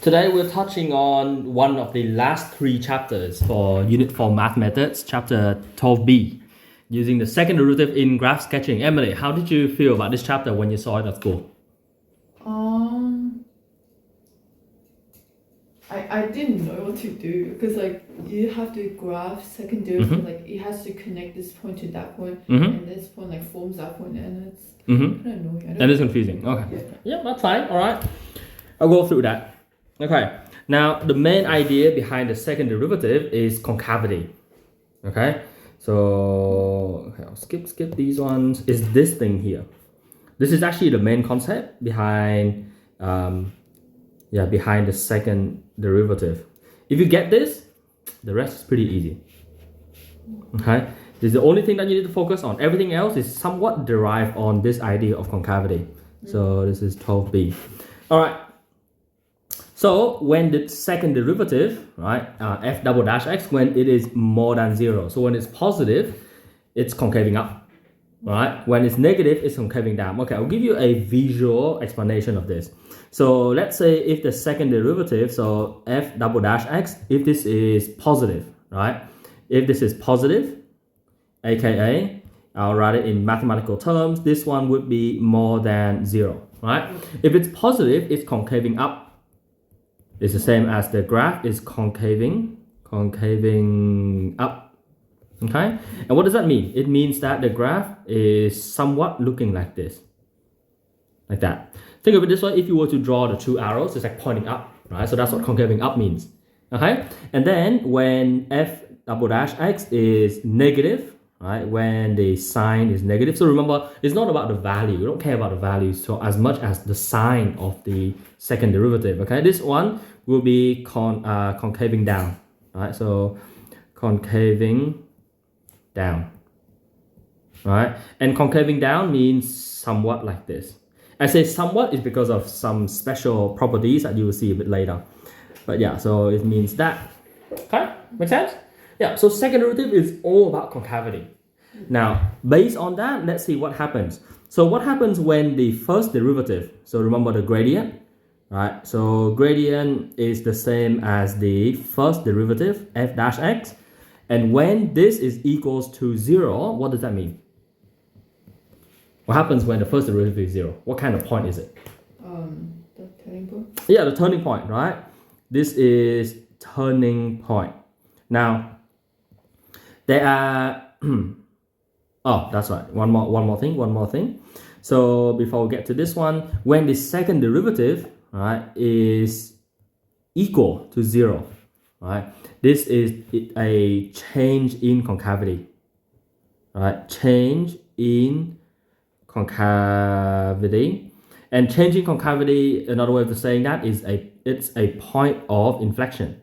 Today we're touching on one of the last three chapters for Unit 4 Math Methods, Chapter 12b, using the second derivative in graph sketching. Emily, how did you feel about this chapter when you saw it at school? I didn't know what to do because you have to graph second derivative, it has to connect this point to that point, and this point forms that point, and it's kind of annoying. That is confusing. Okay. Yeah, that's fine. All right. I'll go through that. Okay. Now, the main idea behind the second derivative is concavity. Okay. So, I'll skip these ones. Is this thing here. This is actually the main concept behind behind the second derivative. If you get this, the rest is pretty easy. Okay, this is the only thing that you need to focus on. Everything else is somewhat derived on this idea of concavity. So this is 12b. All right. So when the second derivative, right, f double dash x, when it is more than 0. So when it's positive, it's concaving up. Right? When it's negative, it's concaving down. Okay, I'll give you a visual explanation of this. So let's say if the second derivative, so f double dash x, if this is positive, right? If this is positive, aka, I'll write it in mathematical terms, this one would be more than 0, right? If it's positive, it's concaving up. It's the same as the graph is concaving up. Okay, and what does that mean? It means that the graph is somewhat looking like this, like that. Think of it this way: if you were to draw the two arrows, it's like pointing up, right? So that's what concaving up means. Okay, and then when f double dash x is negative, right? When the sign is negative, so remember, it's not about the value. We don't care about the value so as much as the sign of the second derivative. Okay, this one will be concaving down, right? So concaving down, right? And concaving down means somewhat like this. I say somewhat is because of some special properties that you will see a bit later. But yeah, so it means that. Okay, make sense? Yeah, so second derivative is all about concavity. Now, based on that, let's see what happens. So what happens when the first derivative, so remember the gradient, right? So gradient is the same as the first derivative, f dash x. And when this is equals to 0, what does that mean? What happens when the first derivative is 0? What kind of point is it? The turning point? Yeah, the turning point, right? This is turning point. Now, there are... oh, that's right. One more thing. So before we get to this one, when the second derivative, right, is equal to 0, right? This is a change in concavity, right? Change in concavity. And change in concavity, another way of saying that is it's a point of inflection.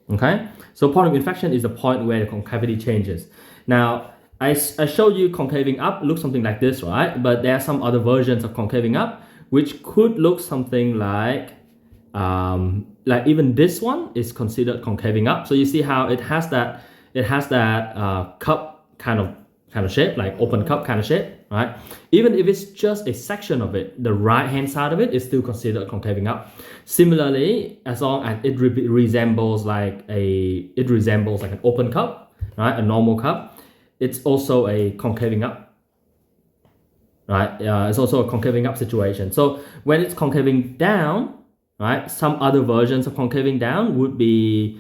Okay? So point of inflection is the point where the concavity changes. Now, I showed you concaving up looks something like this, right? But there are some other versions of concaving up which could look something like even this one is considered concaving up. So you see how it has that cup kind of shape, like open cup kind of shape, right? Even if it's just a section of it, the right hand side of it is still considered concaving up. Similarly, as long as it resembles like an open cup, right? A normal cup, it's also a concaving up, right? It's also a concaving up situation. So when it's concaving down, right, some other versions of concaving down would be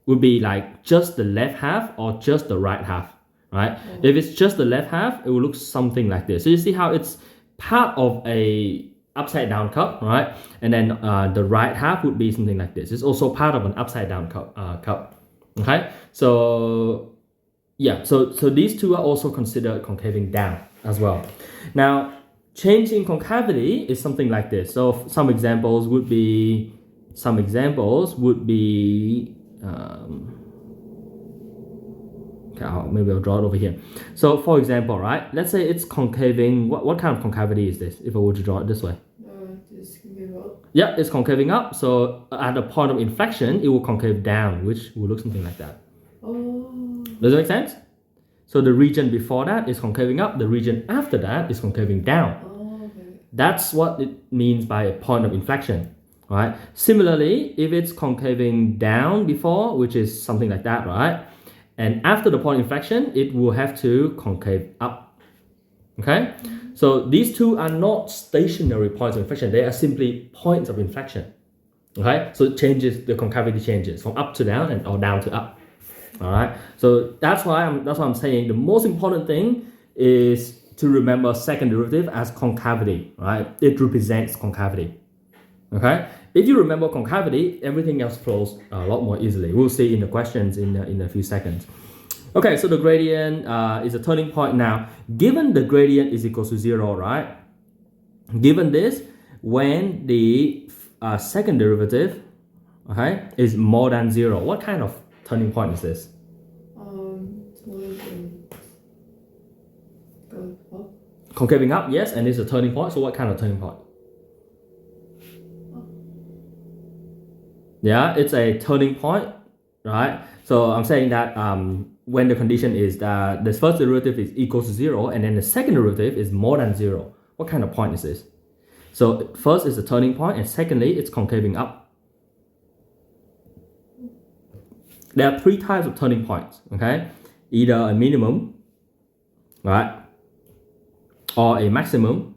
like just the left half or just the right half, right? If it's just the left half, it will look something like this. So you see how it's part of a upside down cup, right? And then the right half would be something like this. It's also part of an upside down cup. Okay, so yeah, so these two are also considered concaving down as well. Now, change in concavity is something like this. So some examples would be maybe I'll draw it over here. So for example, right, let's say it's concaving. What kind of concavity is this if I were to draw it this way? Just give up. Yeah, it's concaving up. So at the point of inflection, it will concave down, which will look something like that. Oh. Does that make sense? So the region before that is concaving up. The region after that is concaving down. Oh, okay. That's what it means by a point of inflection, right? Similarly, if it's concaving down before, which is something like that, right? And after the point of inflection, it will have to concave up, okay? So these two are not stationary points of inflection. They are simply points of inflection, okay? So it changes, the concavity changes from up to down and or down to up, all right? So that's why I'm saying the most important thing is to remember second derivative as concavity, right? It represents concavity, okay? If you remember concavity, everything else flows a lot more easily. We'll see in the questions in a few seconds. Okay, so the gradient is a turning point now. Given the gradient is equal to 0, right? Given this, when the second derivative, okay, is more than 0, what kind of turning point is this? Concaving up, yes, and it's a turning point. So what kind of turning point? Yeah, it's a turning point, right? So I'm saying that when the condition is that the first derivative is equal to 0 and then the second derivative is more than 0, what kind of point is this? So first is a turning point, and secondly, it's concaving up. There are three types of turning points, okay? Either a minimum, right? Or a maximum,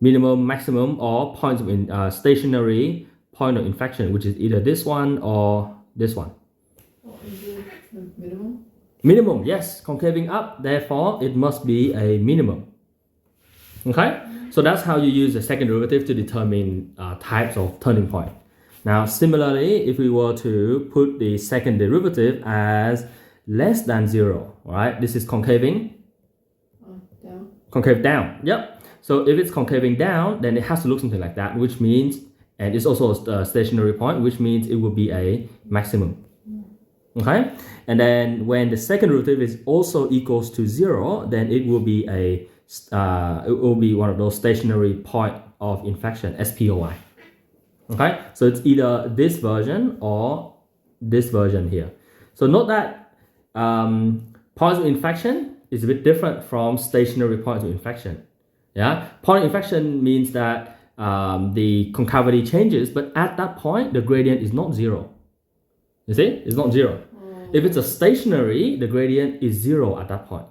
maximum, or points of stationary point of inflection, which is either this one or this one. Is it minimum? Minimum, yes, concaving up, therefore it must be a minimum. Okay, so that's how you use the second derivative to determine types of turning point. Now, similarly, if we were to put the second derivative as less than 0, right? This is concaving. Down. Concave down, yep. So if it's concaving down, then it has to look something like that, which means, and it's also a stationary point, which means it will be a maximum. Okay, and then when the second derivative is also equals to 0, then it will be one of those stationary point of inflection, SPOI. Okay, so it's either this version or this version here. So note that points of inflection is a bit different from stationary points of inflection. Yeah, point of inflection means that the concavity changes, but at that point the gradient is not 0. You see, it's not 0. If it's a stationary, the gradient is 0 at that point.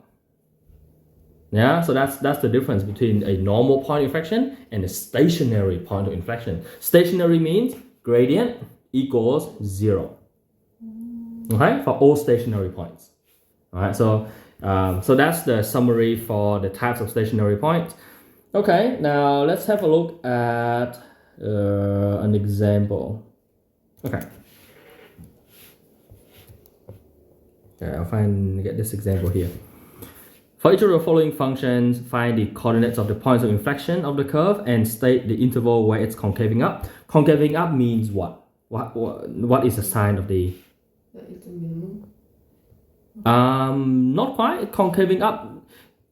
Yeah, so that's the difference between a normal point of inflection and a stationary point of inflection. Stationary means gradient equals 0. Okay, for all stationary points. All right, so that's the summary for the types of stationary points. Okay, now let's have a look at an example. Okay, I'll get this example here. For each of the following functions, find the coordinates of the points of inflection of the curve and state the interval where it's concaving up. Concaving up means what? What is the sign of the? That is the minimum. Not quite. Concaving up.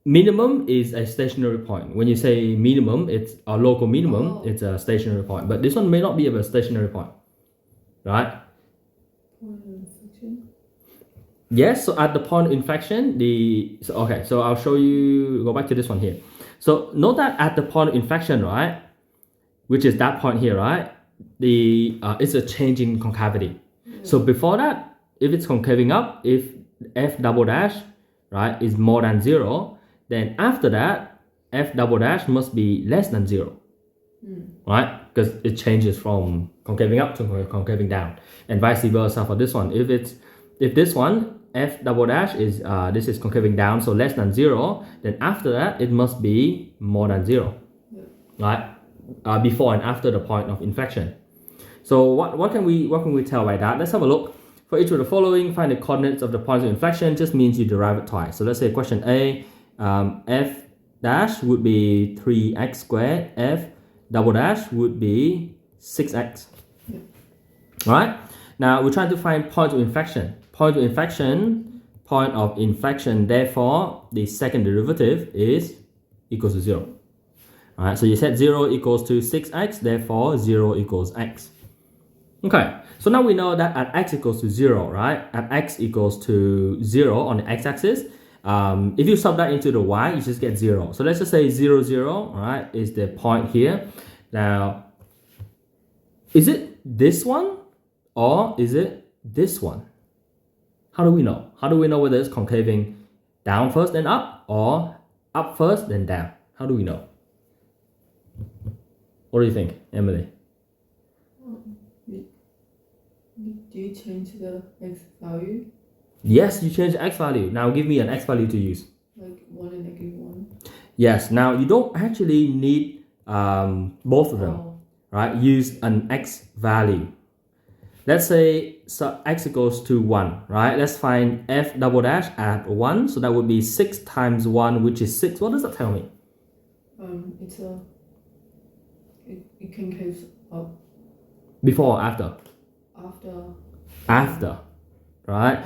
Minimum is a stationary point. When you say minimum, it's a local minimum. It's a stationary point. But this one may not be a stationary point, right? Yes, so at the point of inflection, so I'll show you, go back to this one here. So note that at the point of inflection, right, which is that point here, right, it's a change in concavity. So before that, if it's concaving up, if f double dash, right, is more than 0, then after that, f double dash must be less than 0, right? Because it changes from concaving up to concaving down, and vice versa for this one. If this one, f double dash is, this is concaving down, so less than 0, then after that, it must be more than 0, right? Before and after the point of inflection. So what can we tell by that? Let's have a look. For each of the following, find the coordinates of the points of inflection. Just means you derive it twice. So let's say question A, f dash would be 3x squared, f double dash would be 6x. All right. Now we're trying to find point of inflection. Point of inflection, therefore the second derivative is equals to 0. All right, so you said 0 equals to 6x, therefore 0 equals x. Okay, so now we know that at x equals to 0, right? At x equals to 0 on the x-axis, if you sub that into the y, you just get 0. So let's just say 0, 0, all right, is the point here. Now, is it this one or is it this one? How do we know? How do we know whether it's concaving down first then up or up first then down? How do we know? What do you think, Emily? Do you change the x value? Yes, you change the x value. Now give me an x value to use. Like 1 and -1? Yes, now you don't actually need both of them, right? Use an x value. Let's say x equals to 1, right? Let's find f double dash at 1. So that would be 6 times 1, which is 6. What does that tell me? It concaves up. Before or after? After, right?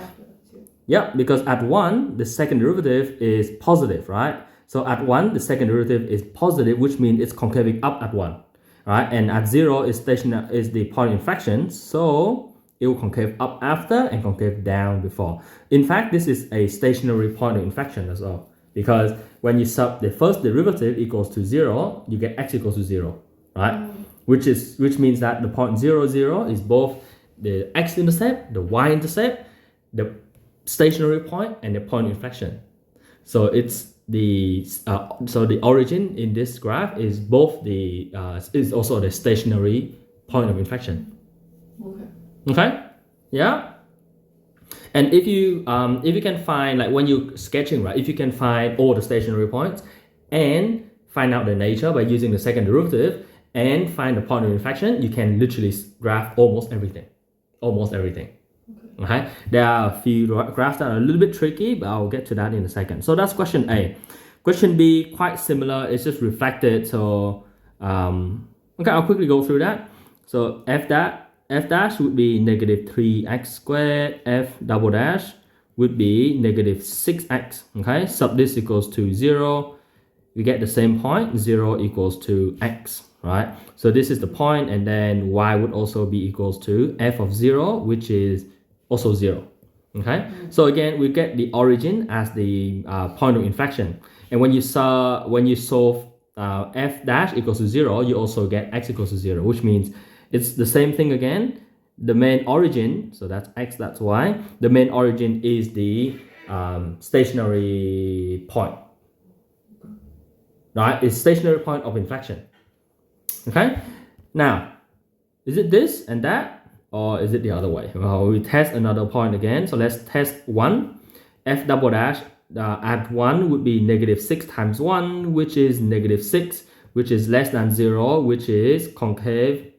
Yeah, because at 1, the second derivative is positive, right? So at 1, the second derivative is positive, which means it's concaving up at 1, right? And at 0 is the point of inflection, so it will concave up after and concave down before. In fact, this is a stationary point of inflection as well, because when you sub the first derivative equals to 0, you get x equals to 0, right? Which means that the point 0, 0 is both the x-intercept, the y-intercept, the stationary point, and the point of inflection. So it's the origin in this graph is both is also the stationary point of inflection. Okay. Yeah. And if you can find, like when you're sketching, right, if you can find all the stationary points and find out the nature by using the second derivative and find the point of inflection, you can literally graph almost everything. Okay. There are a few graphs that are a little bit tricky, but I'll get to that in a second. So that's question A. Question B, quite similar. It's just reflected. So okay, I'll quickly go through that. So f dash would be negative 3x squared. F double dash would be negative 6x. Okay, sub this equals to 0. We get the same point. 0 equals to x. Right, so this is the point, and then y would also be equals to f of 0, which is also 0. Okay, so again we get the origin as the point of inflection, and when you solve f dash equals to 0, you also get x equals to 0, which means it's the same thing again. The main origin, so that's x, that's y. The main origin is the stationary point. Right, it's stationary point of inflection. Okay, now is it this and that, or is it the other way? Well, we test another point again. So let's test 1. F double dash at 1 would be negative 6 times 1, which is negative 6, which is less than 0, which is concave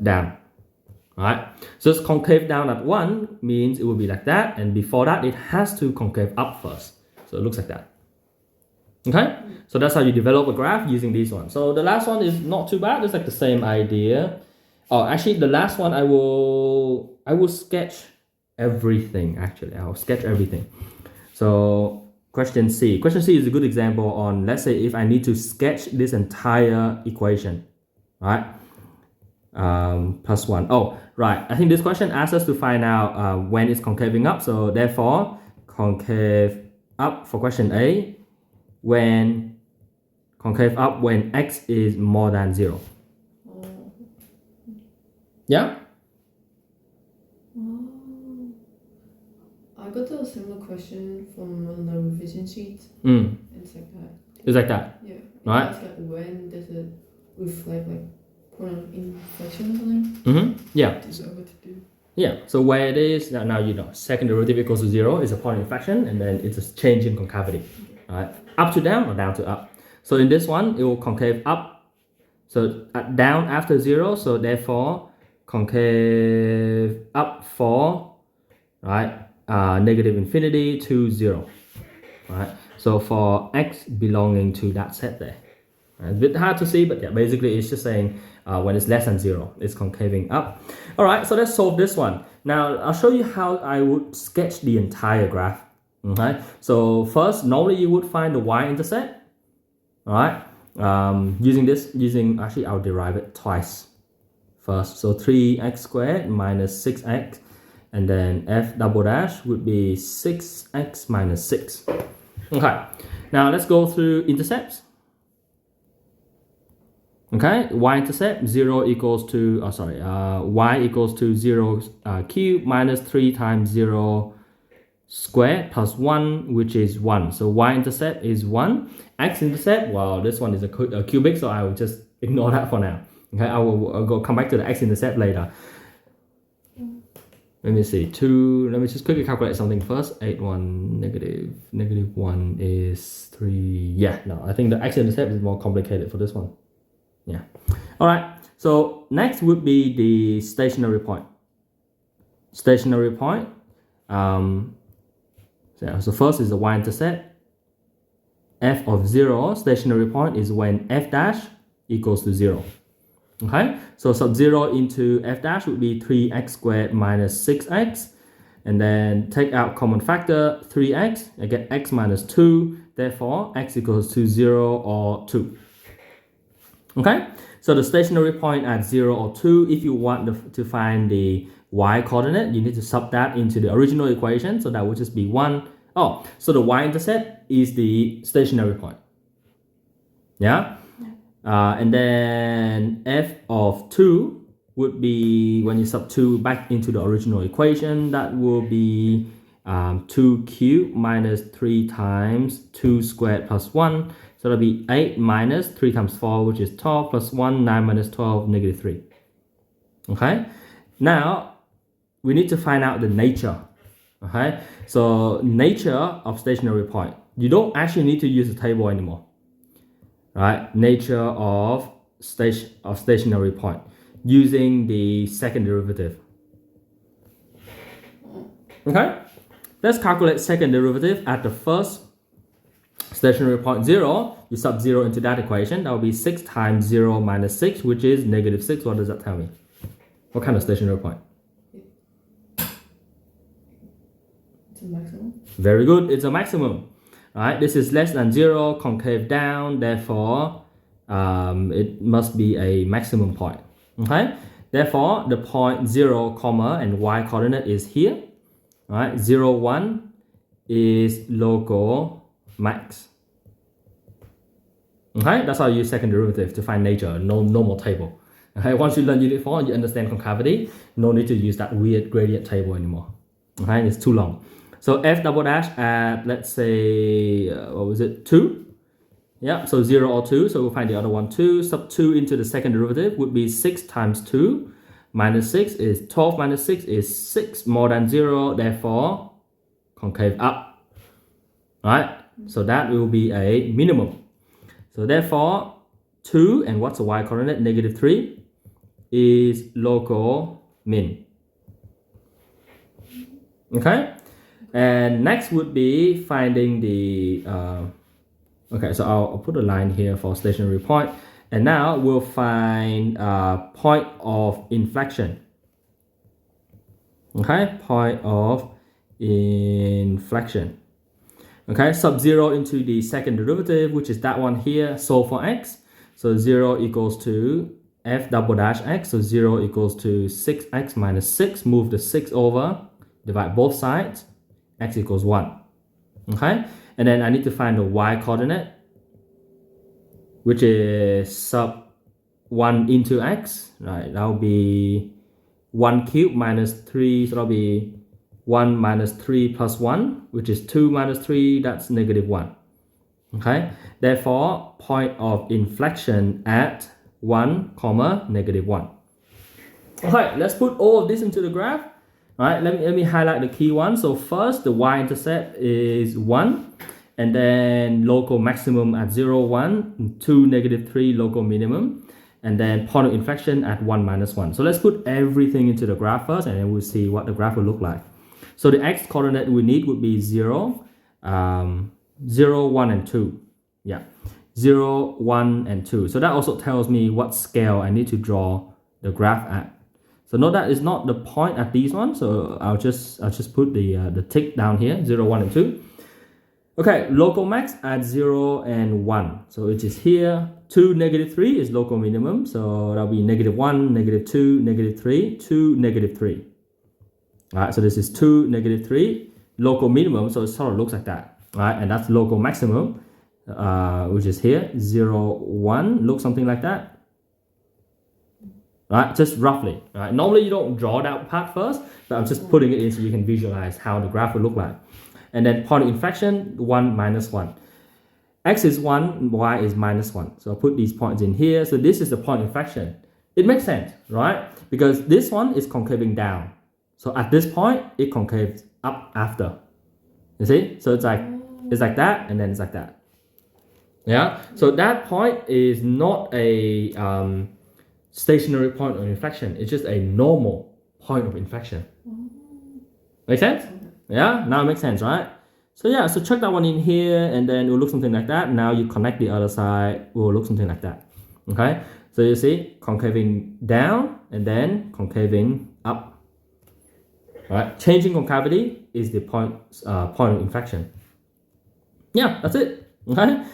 down. Right, so it's concave down at 1 means it will be like that, and before that it has to concave up first. So it looks like that. Okay, so that's how you develop a graph using these ones. So the last one is not too bad. It's like the same idea. Oh, actually, the last one I will sketch everything. Actually, I'll sketch everything. So question C. Question C is a good example on, let's say, if I need to sketch this entire equation, right? Plus 1. Oh, right. I think this question asks us to find out when it's concaving up. So therefore, concave up for question A. When concave up when x is more than 0. Yeah? I got a similar question from one of the revision sheets. It's like that. It's like that? Yeah. Right? It's like when does it reflect like point of inflection or something? Yeah. Just know what to do. Yeah, so where it is, now you know, second derivative equals to 0 is a point of inflection, and then it's a change in concavity. Right? Up to down or down to up. So in this one, it will concave up. So down after 0. So therefore, concave up for, right, negative infinity to 0. Right. So for x belonging to that set there. Right? It's a bit hard to see, but yeah, basically it's just saying when it's less than 0, it's concaving up. All right. So let's solve this one. Now I'll show you how I would sketch the entire graph. Okay, so first, normally you would find the y-intercept. All right, actually I'll derive it twice first. So 3x squared minus 6x And then f double dash would be 6x minus 6. Okay, now let's go through intercepts. Okay, y-intercept 0 equals to, y equals to 0 cube minus 3 times 0 squared plus 1, which is 1. So y-intercept is 1. X-intercept, well, this one is a cubic, so I will just ignore that for now. Okay, I'll come back to the x-intercept later. Let me see, let me just quickly calculate something first. 8, 1, negative 1 is 3. Yeah, no, I think the x-intercept is more complicated for this one. Yeah. All right. So next would be the stationary point. Stationary point. So first is the y-intercept. F of 0, stationary point is when f dash equals to 0. Okay. So sub 0 into f dash would be 3x squared minus 6x. And then take out common factor 3x. I get x minus 2. Therefore, x equals to 0 or 2. Okay, so the stationary point at 0 or 2, if you want to find the y coordinate, you need to sub that into the original equation, so that would just be 1. Oh, so the y-intercept is the stationary point. Yeah, and then f of 2 would be, when you sub 2 back into the original equation, that will be 2 cubed minus 3 times 2 squared plus 1. So that'll be 8 minus 3 times 4, which is 12, plus 1, 9 minus 12, negative 3. Okay, now we need to find out the nature. Okay, so nature of stationary point. You don't actually need to use a table anymore. Right, nature of stationary point using the second derivative. Okay, let's calculate second derivative at the first stationary point 0, you sub 0 into that equation. That will be 6 times 0 minus 6, which is negative 6. What does that tell me? What kind of stationary point? It's a maximum. Very good. It's a maximum. Right? This is less than 0, concave down. Therefore, it must be a maximum point. Okay? Therefore, the point 0, comma, and y coordinate is here. Right? 0, 1 is local max. Okay, that's how you use second derivative to find nature. No more table. Okay, once you learn unit 4 and you understand concavity, no need to use that weird gradient table anymore. Okay, it's too long. So f double dash at, let's say, what was it, 2? Yeah, so 0 or 2. So we'll find the other one, 2. Sub 2 into the second derivative would be 6 times 2 minus 6 is 12 minus 6 is 6 more than 0. Therefore, concave up. Right? So that will be a minimum. So therefore, 2, and what's the y coordinate? Negative 3 is local min. Okay? And next would be finding the, okay, so I'll put a line here for stationary point. And now we'll find point of inflection. Okay, point of inflection. Okay, sub 0 into the second derivative, which is that one here, solve for x. So 0 equals to f double dash x, so 0 equals to 6x minus 6, move the 6 over, divide both sides, x equals 1. Okay, and then I need to find the y coordinate, which is sub 1 into x, right? That'll be 1 cubed minus 3, so that'll be 1 minus 3 plus 1, which is 2 minus 3, that's negative 1. Okay, therefore, point of inflection at 1, comma, negative 1. Okay, let's put all of this into the graph. All right, let me highlight the key ones. So first, the y-intercept is 1, and then local maximum at 0, 1, 2, negative 3, local minimum, and then point of inflection at 1 minus 1. So let's put everything into the graph first, and then we'll see what the graph will look like. So the x coordinate we need would be 0, 0, 1, and 2. Yeah, 0, 1, and 2. So that also tells me what scale I need to draw the graph at. So note that it's not the point at these ones. So I'll just put the tick down here, 0, 1, and 2. Okay, local max at 0 and 1. So it is here. 2, negative 3 is local minimum. So that'll be negative 1, negative 2, negative 3, 2, negative 3. Right, so this is 2, negative 3, local minimum, so it sort of looks like that. Right, and that's local maximum, which is here, 0, 1, looks something like that. Right, just roughly. Right, normally you don't draw that part first, but I'm just putting it in so you can visualize how the graph will look like. And then point of inflection, 1, minus 1. X is 1, Y is minus 1. So I'll put these points in here. So this is the point of inflection. It makes sense, right? Because this one is concaving down. So at this point, it concaves up after. You see? So it's like that, and then it's like that. Yeah? So that point is not a stationary point of inflection. It's just a normal point of inflection. Make sense? Yeah? Now it makes sense, right? So yeah, so check that one in here, and then it will look something like that. Now you connect the other side, it will look something like that. Okay? So you see, concaving down, and then concaving up. Right? Changing concavity is the point of inflection. Yeah, that's it. Okay?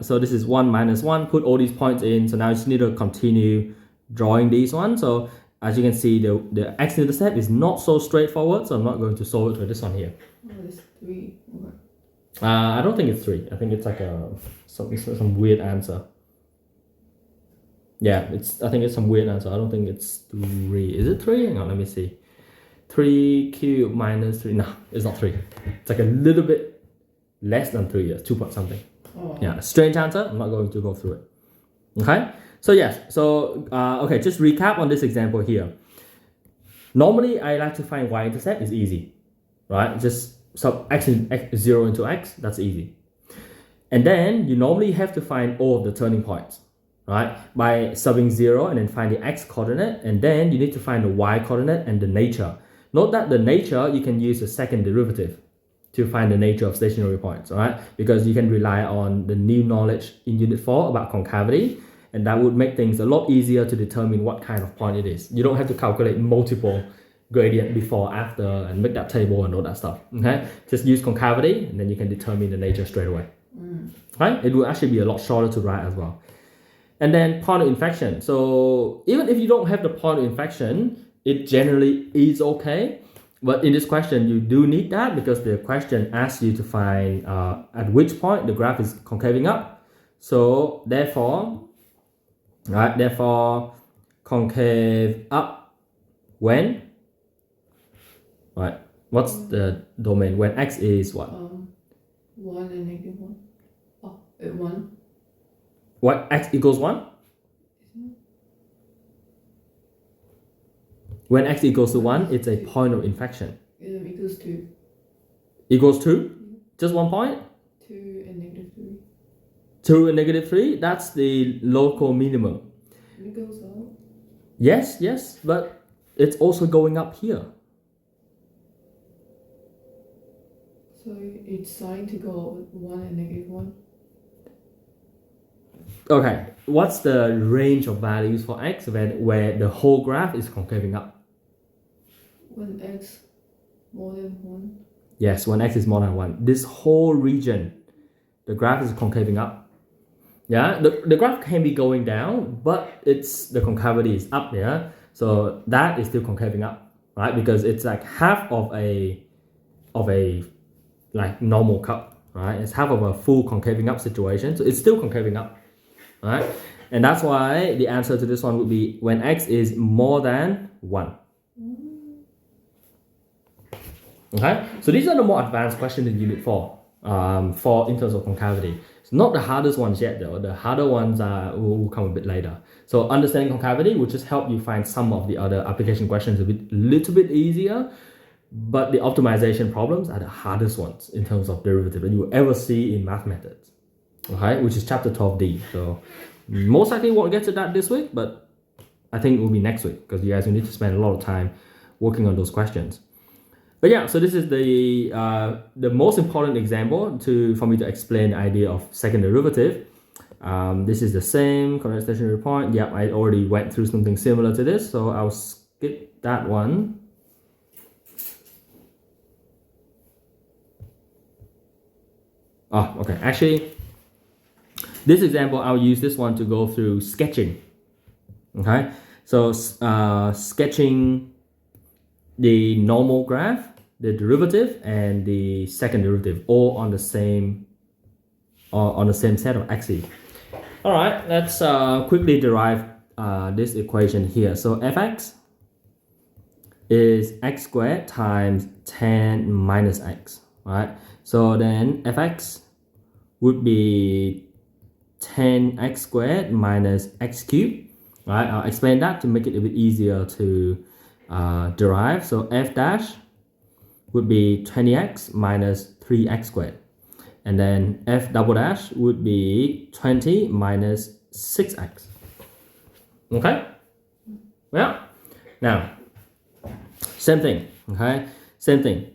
So this is 1, minus 1. Put all these points in. So now you just need to continue drawing these ones. So as you can see, the x-intercept is not so straightforward, so I'm not going to solve it with this one here. Oh, it's 3. Okay. I don't think it's 3. I think it's like some weird answer. Yeah, I think it's some weird answer. I don't think it's 3. Is it 3? Hang on, let me see. 3 cubed minus 3. No, it's not 3. It's like a little bit less than 3. It's 2 point something. Oh. Yeah, strange answer. I'm not going to go through it. Okay? So yes, so okay, just recap on this example here. Normally, I like to find y-intercept is easy, right? Just sub x 0 into x, that's easy. And then you normally have to find all of the turning points, right? By subbing 0 and then find the x coordinate, and then you need to find the y coordinate and the nature. Note that the nature, you can use the second derivative to find the nature of stationary points, all right? Because you can rely on the new knowledge in Unit 4 about concavity, and that would make things a lot easier to determine what kind of point it is. You don't have to calculate multiple gradient before, after, and make that table and all that stuff, okay? Just use concavity, and then you can determine the nature straight away. Right? It will actually be a lot shorter to write as well. And then point of inflection. So even if you don't have the point of inflection, it generally is okay. But in this question, you do need that because the question asks you to find at which point the graph is concaving up. So therefore, right? Therefore, concave up when? Right. What's the domain? When x is what? 1 and negative 1. Oh, 1. What? X equals 1? When x equals to 1, it's a point of inflection. Equals 2. Equals 2? Just 1 point? 2 and negative 3. 2 and negative 3? That's the local minimum. It goes up. Yes, but it's also going up here. So it's starting to go 1 and negative 1. Okay, what's the range of values for x where the whole graph is concaving up? When x more than 1. Yes, when x is more than 1. This whole region, the graph is concaving up. Yeah, the graph can be going down, but the concavity is up, yeah? So that is still concaving up, right? Because it's like half of a like normal cup, right? It's half of a full concaving up situation, so it's still concaving up, right? And that's why the answer to this one would be when x is more than 1. Okay, so these are the more advanced questions in Unit 4 in terms of concavity. It's not the hardest ones yet though. The harder ones will come a bit later. So understanding concavity will just help you find some of the other application questions a little bit easier, but the optimization problems are the hardest ones in terms of derivative that you will ever see in math methods. Okay, which is chapter 12D. So most likely won't get to that this week, but I think it will be next week because you guys will need to spend a lot of time working on those questions. But yeah, so this is the most important example for me to explain the idea of second derivative. This is the same coordinate stationary point. Yeah, I already went through something similar to this, so I'll skip that one. Oh, okay. Actually, this example, I'll use this one to go through sketching. Okay, so sketching the normal graph, the derivative, and the second derivative all on the same set of axes. All right, let's quickly derive this equation here. So fx is x squared times tan minus x, right? So then fx would be 10x squared minus x cubed, right? I'll explain that to make it a bit easier to derive. So f dash would be 20x minus 3x squared. And then f double dash would be 20 minus 6x. Okay? Yeah. Now, same thing. Okay? Same thing.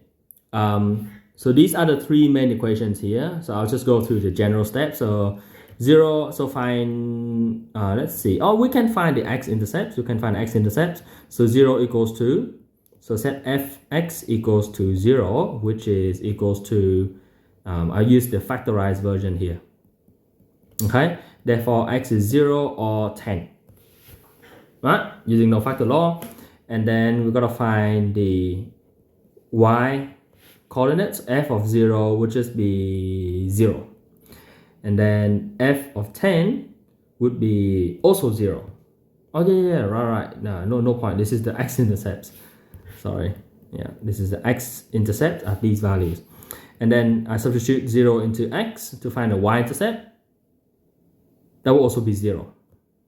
So these are the three main equations here. So I'll just go through the general steps. So 0, so find, let's see. Oh, we can find the x-intercepts. You can find x-intercepts. So 0 equals to, so set fx equals to 0, which is equals to, I'll use the factorized version here. Okay, therefore x is 0 or 10. Right, using no factor law. And then we're gonna find the y coordinates. F of 0 would just be 0. And then f of 10 would be also 0. Oh yeah, right. No point. This is the x-intercepts. Sorry. Yeah, this is the x-intercept at these values. And then I substitute 0 into x to find the y-intercept. That will also be 0.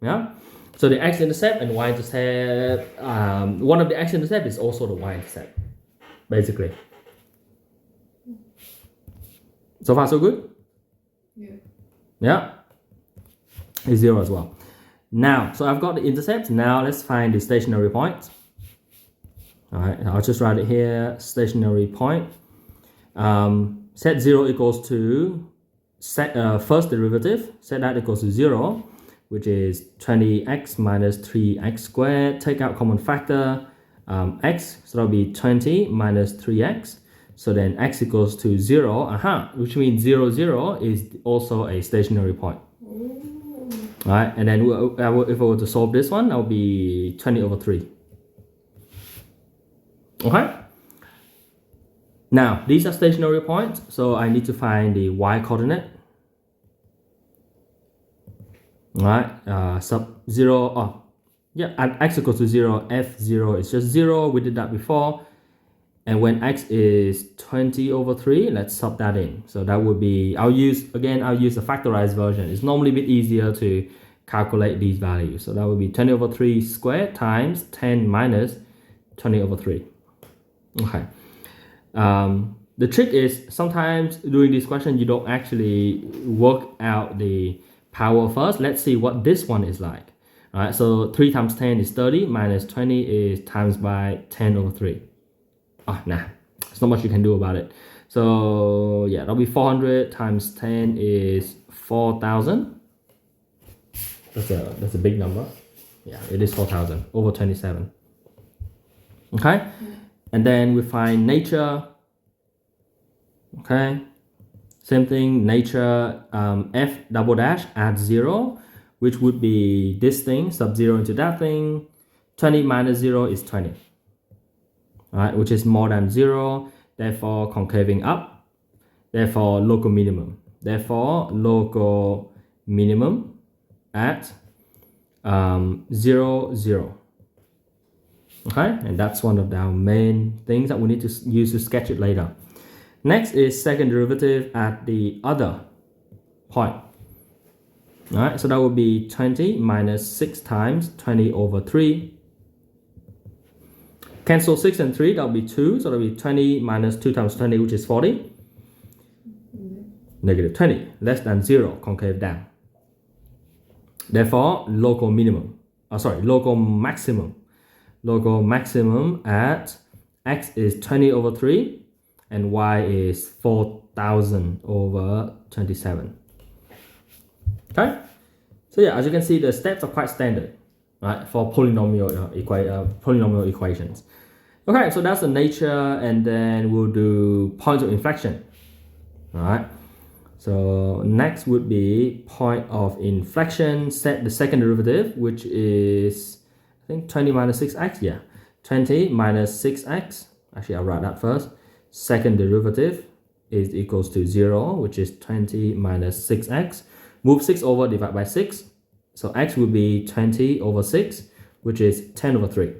Yeah. So the x-intercept and y-intercept, one of the x-intercept is also the y-intercept, basically. So far, so good? Yeah. Yeah. It's 0 as well. Now, so I've got the intercepts. Now let's find the stationary points. All right, I'll just write it here, stationary point. Set 0 equals to set first derivative, set that equals to 0, which is 20x minus 3x squared. Take out common factor, x, so that'll be 20 minus 3x. So then x equals to 0, which means 0, 0 is also a stationary point. Ooh. All right, and then if I were to solve this one, that would be 20 over 3. Okay? Now, these are stationary points, so I need to find the y coordinate. Alright, sub 0, at x equals to 0, f0 is just 0, we did that before. And when x is 20 over 3, let's sub that in. So that would be, I'll use a factorized version. It's normally a bit easier to calculate these values. So that would be 20 over 3 squared times 10 minus 20 over 3. Okay. The trick is sometimes during this question, you don't actually work out the power first. Let's see what this one is like. All right, so 3 times 10 is 30, minus 20 is times by 10 over 3. There's not much you can do about it. So yeah, that'll be 400 times 10 is 4,000. That's a big number. Yeah, it is 4,000 over 27. Okay, and then we find nature. Okay, same thing, nature, f double dash add 0, which would be this thing, sub 0 into that thing. 20 minus 0 is 20. Right, which is more than 0, therefore concaving up, therefore local minimum. Therefore, local minimum at 0, 0. Okay, and that's one of our main things that we need to use to sketch it later. Next is second derivative at the other point. All right, so that would be 20 minus 6 times 20 over 3. Cancel 6 and 3, that'll be 2, so that'll be 20 minus 2 times 20, which is 40. Negative 20, less than 0, concave down. Therefore, local minimum, local maximum. Local maximum at x is 20 over 3 and y is 4,000 over 27. Okay, so yeah, as you can see, the steps are quite standard, right, for polynomial equations. Okay, so that's the nature, and then we'll do points of inflection. All right, so next would be point of inflection. Set the second derivative, which is, I think, 20 minus 6x, yeah. 20 minus 6x. Actually, I'll write that first. Second derivative is equals to 0, which is 20 minus 6x. Move 6 over, divide by 6. So x will be 20 over 6, which is 10 over 3.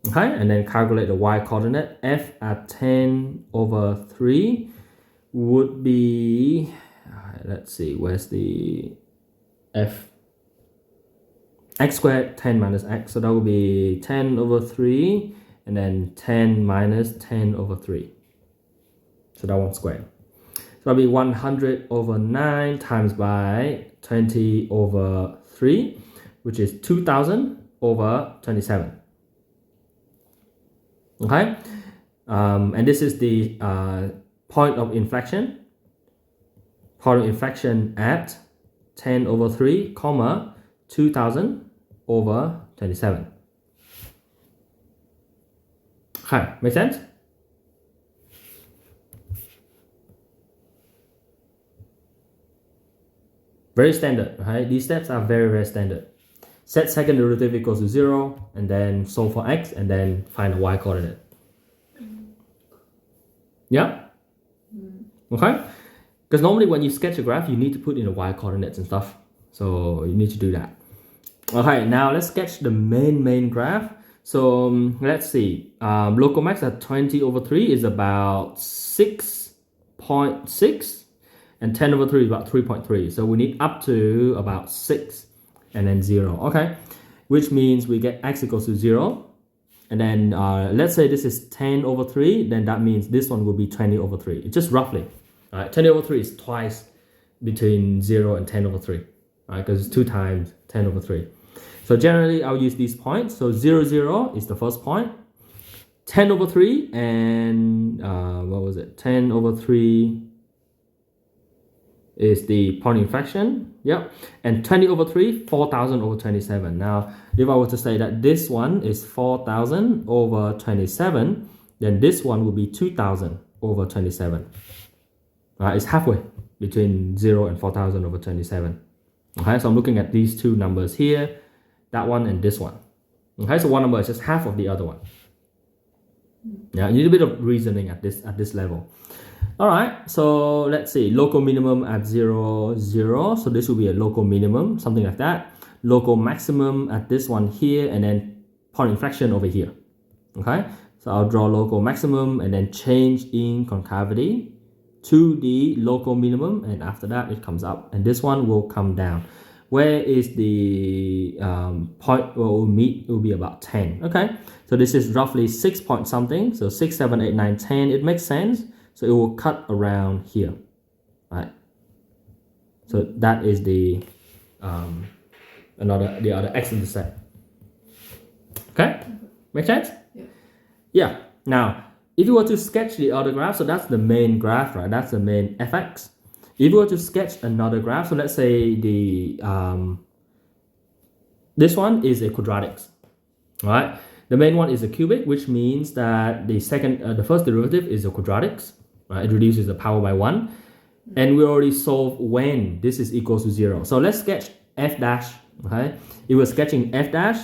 Okay, and then calculate the y coordinate. F at 10 over 3 would be, let's see, where's the f? X squared 10 minus x, so that will be 10 over 3, and then 10 minus 10 over 3. So that one squared. So that'll be 100 over 9 times by 20 over 3, which is 2000 over 27. Okay, and this is the point of inflection. Point of inflection at 10 over 3, comma 2000 over 27. Okay, make sense? Very standard, right? These steps are very, very standard. Set second derivative equals to 0, and then solve for x, and then find the y coordinate. Yeah? Okay? Because normally when you sketch a graph, you need to put in the y coordinates and stuff. So you need to do that. Okay, now let's sketch the main graph. So let's see. Local max at 20 over 3 is about 6.6. And 10 over 3 is about 3.3. So we need up to about 6 and then 0. Okay, which means we get x equals to 0. And then let's say this is 10 over 3. Then that means this one will be 20 over 3. It's just roughly. All right, 20 over 3 is twice between 0 and 10 over 3. All right, because it's 2 times 10 over 3. So generally, I'll use these points. So 0, 0 is the first point. 10 over 3 and what was it? 10 over 3 is the point inflection. Yep. And 20 over 3, 4,000 over 27. Now, if I were to say that this one is 4,000 over 27, then this one will be 2,000 over 27. It's halfway between 0 and 4,000 over 27. Okay, so I'm looking at these two numbers here, that one and this one. Okay, so one number is just half of the other one. Yeah, you need a bit of reasoning at this level. All right, so let's see, local minimum at 0, 0. So this will be a local minimum, something like that. Local maximum at this one here, and then point inflection over here. Okay, so I'll draw local maximum and then change in concavity to the local minimum, and after that it comes up, and this one will come down. Where is the point where we'll meet? It will be about 10. Okay, so this is roughly 6 point something, so 6, 7, 8, 9, 10. It makes sense. So it will cut around here, right? So that is the other x-intercept. Okay, make sense? Yeah. Yeah. Now, if you were to sketch the other graph, so that's the main graph, right? That's the main fx. If you were to sketch another graph, so let's say the this one is a quadratic, right? The main one is a cubic, which means that the first derivative is a quadratic. It reduces the power by 1, and we already solved when this is equals to 0. So let's sketch f dash. Okay, if we're sketching f dash,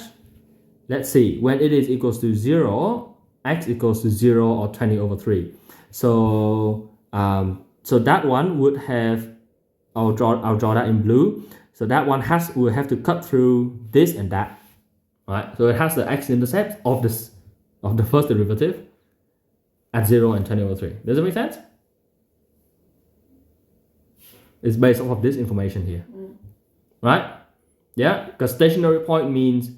let's see, when it is equals to 0, x equals to 0 or 20 over 3. So so that one would have, I'll draw that in blue. So that one will have to cut through this and that. Right, so it has the x-intercept of the first derivative at 0 and 20 over 3. Does it make sense? It's based off of this information here. Right? Yeah, because stationary point means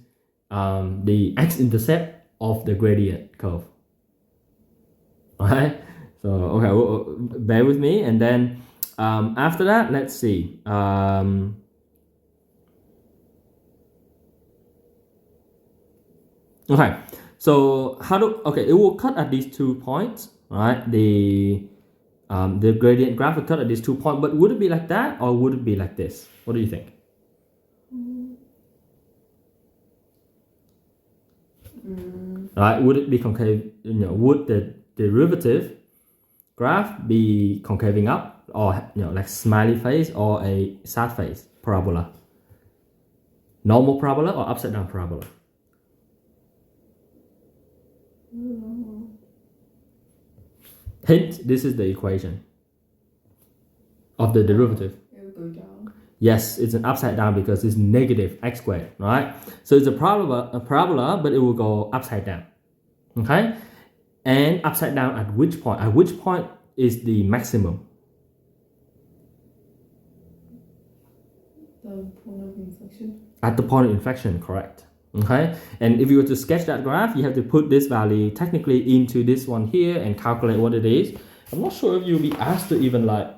the x-intercept of the gradient curve. Alright? So, okay, bear with me. And then after that, let's see. Okay. So it will cut at these 2 points, right? The gradient graph will cut at these 2 points, but would it be like that or would it be like this? What do you think? Right? Would it be concave? Would the derivative graph be concaving up, or like smiley face, or a sad face parabola? Normal parabola or upside down parabola? Hint, this is the equation of the derivative. It will go down. Yes, it's an upside down because it's negative x squared, right? So it's a parabola, but it will go upside down, okay? And upside down at which point? At which point is the maximum? The point of inflection. At the point of inflection, correct. Okay, and if you were to sketch that graph, you have to put this value technically into this one here and calculate what it is. I'm not sure if you'll be asked to even like.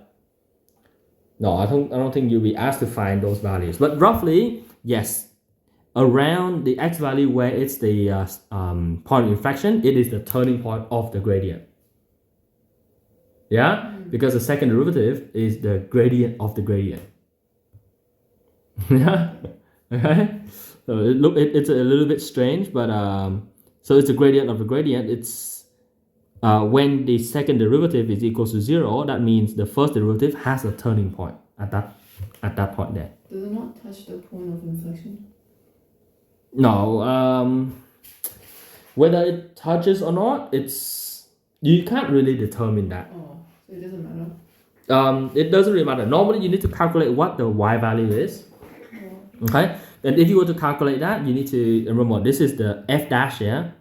No, I don't think you'll be asked to find those values, but roughly, yes, around the x value where it's the point of inflection, it is the turning point of the gradient. Yeah, because the second derivative is the gradient of the gradient. Yeah, okay. So it's a little bit strange, but so it's the gradient of the gradient. It's when the second derivative is equal to 0, that means the first derivative has a turning point at that point there. Does it not touch the point of inflection? No, whether it touches or not, you can't really determine that. Oh, so it doesn't matter. It doesn't really matter. Normally, you need to calculate what the y value is. Okay, and if you were to calculate that, you need to remember this is the f dash, yeah?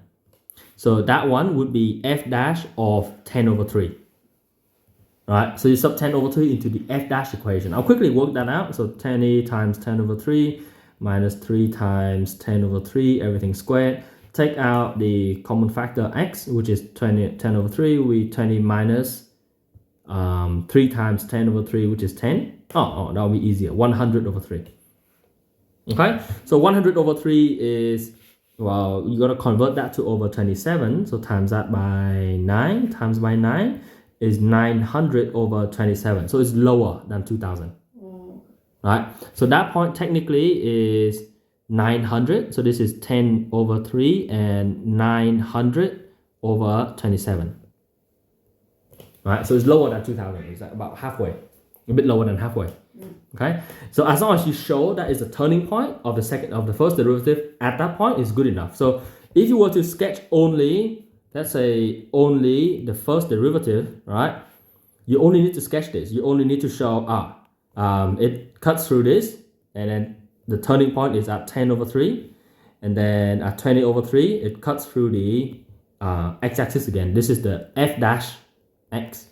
So that one would be f dash of 10 over 3. Right, so you sub 10 over 3 into the f dash equation. I'll quickly work that out. So 10 times 10 over 3 minus 3 times 10 over 3, everything squared. Take out the common factor x, which is 10 over 3. We 20 minus 3 times 10 over 3, which is 10. Oh, that'll be easier. 100 over 3. Okay, so 100 over 3 is, well, you got to convert that to over 27. So times that by 9, times by 9 is 900 over 27. So it's lower than 2000. Right, so that point technically is 900. So this is 10 over 3 and 900 over 27. Right, so it's lower than 2000. It's like about halfway, a bit lower than halfway. Okay, so as long as you show that is a turning point of the first derivative at that point is good enough. So if you were to sketch only, let's say only the first derivative, right? You only need to sketch this. You only need to show it cuts through this, and then the turning point is at 10 over 3, and then at 20 over 3 it cuts through the x-axis again. This is the f dash x.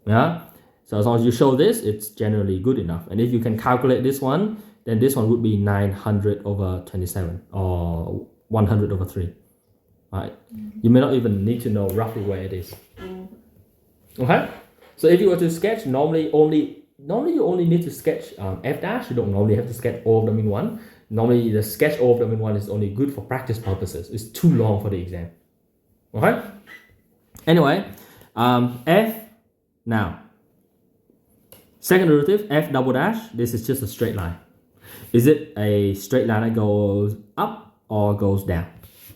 Yeah. So as long as you show this, it's generally good enough. And if you can calculate this one, then this one would be 900 over 27 or 100 over 3. Right? You may not even need to know roughly where it is. Okay? So if you were to sketch, normally you only need to sketch f dash. You don't normally have to sketch all of them in one. Normally the sketch all of them in one is only good for practice purposes. It's too long for the exam. Okay? Anyway, f now. Second derivative, f double dash, this is just a straight line. Is it a straight line that goes up or goes down?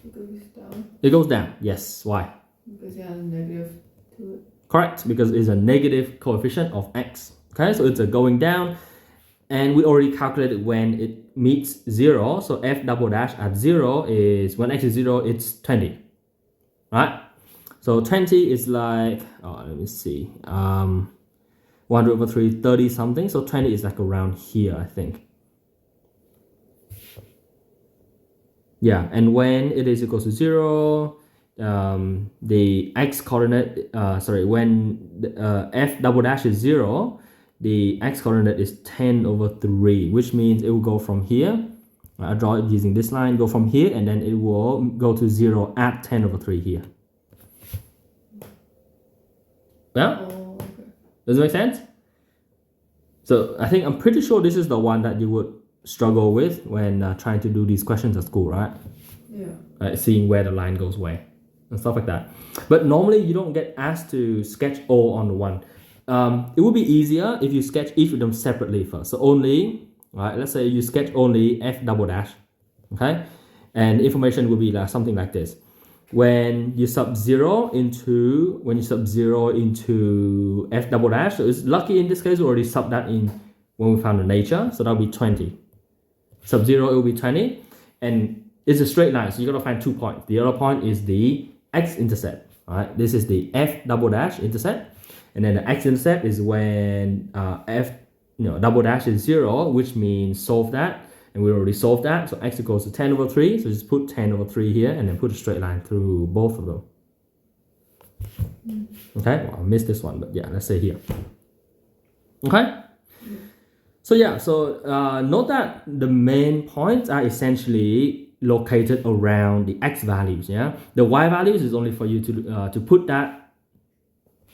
It goes down. It goes down, yes. Why? Because it has a negative to it. Correct, because it's a negative coefficient of x. Okay, so it's a going down. And we already calculated when it meets 0. So f double dash at 0 is, when x is 0, it's 20. Right? So 20 is like, let me see. 100 over 3, 30 something. So 20 is like around here, I think. Yeah, and when it is equal to 0, the x coordinate, when the, f double dash is 0, the x coordinate is 10 over 3, which means it will go from here. I draw it using this line, go from here, and then it will go to 0 at 10 over 3 here. Yeah? Does it make sense? So I'm pretty sure this is the one that you would struggle with when trying to do these questions at school, right? Yeah. Seeing where the line goes where and stuff like that. But normally you don't get asked to sketch all on the one. It would be easier if you sketch each of them separately first. So only, right? Let's say you sketch only f double dash, okay? And information will be like something like this. When you sub 0 into f double dash, so it's lucky in this case we already sub that in when we found the nature, so that'll be 20. Sub 0 it will be 20, and it's a straight line, so you gotta find 2 points. The other point is the x-intercept. All right, this is the f double dash intercept, and then the x-intercept is when f double dash is 0, which means solve that, and we already solved that. So x equals to 10 over 3. So just put 10 over 3 here, and then put a straight line through both of them. Okay, well, I missed this one, but yeah, let's say here. Okay. So yeah, note that the main points are essentially located around the x values. Yeah, the y values is only for you to put that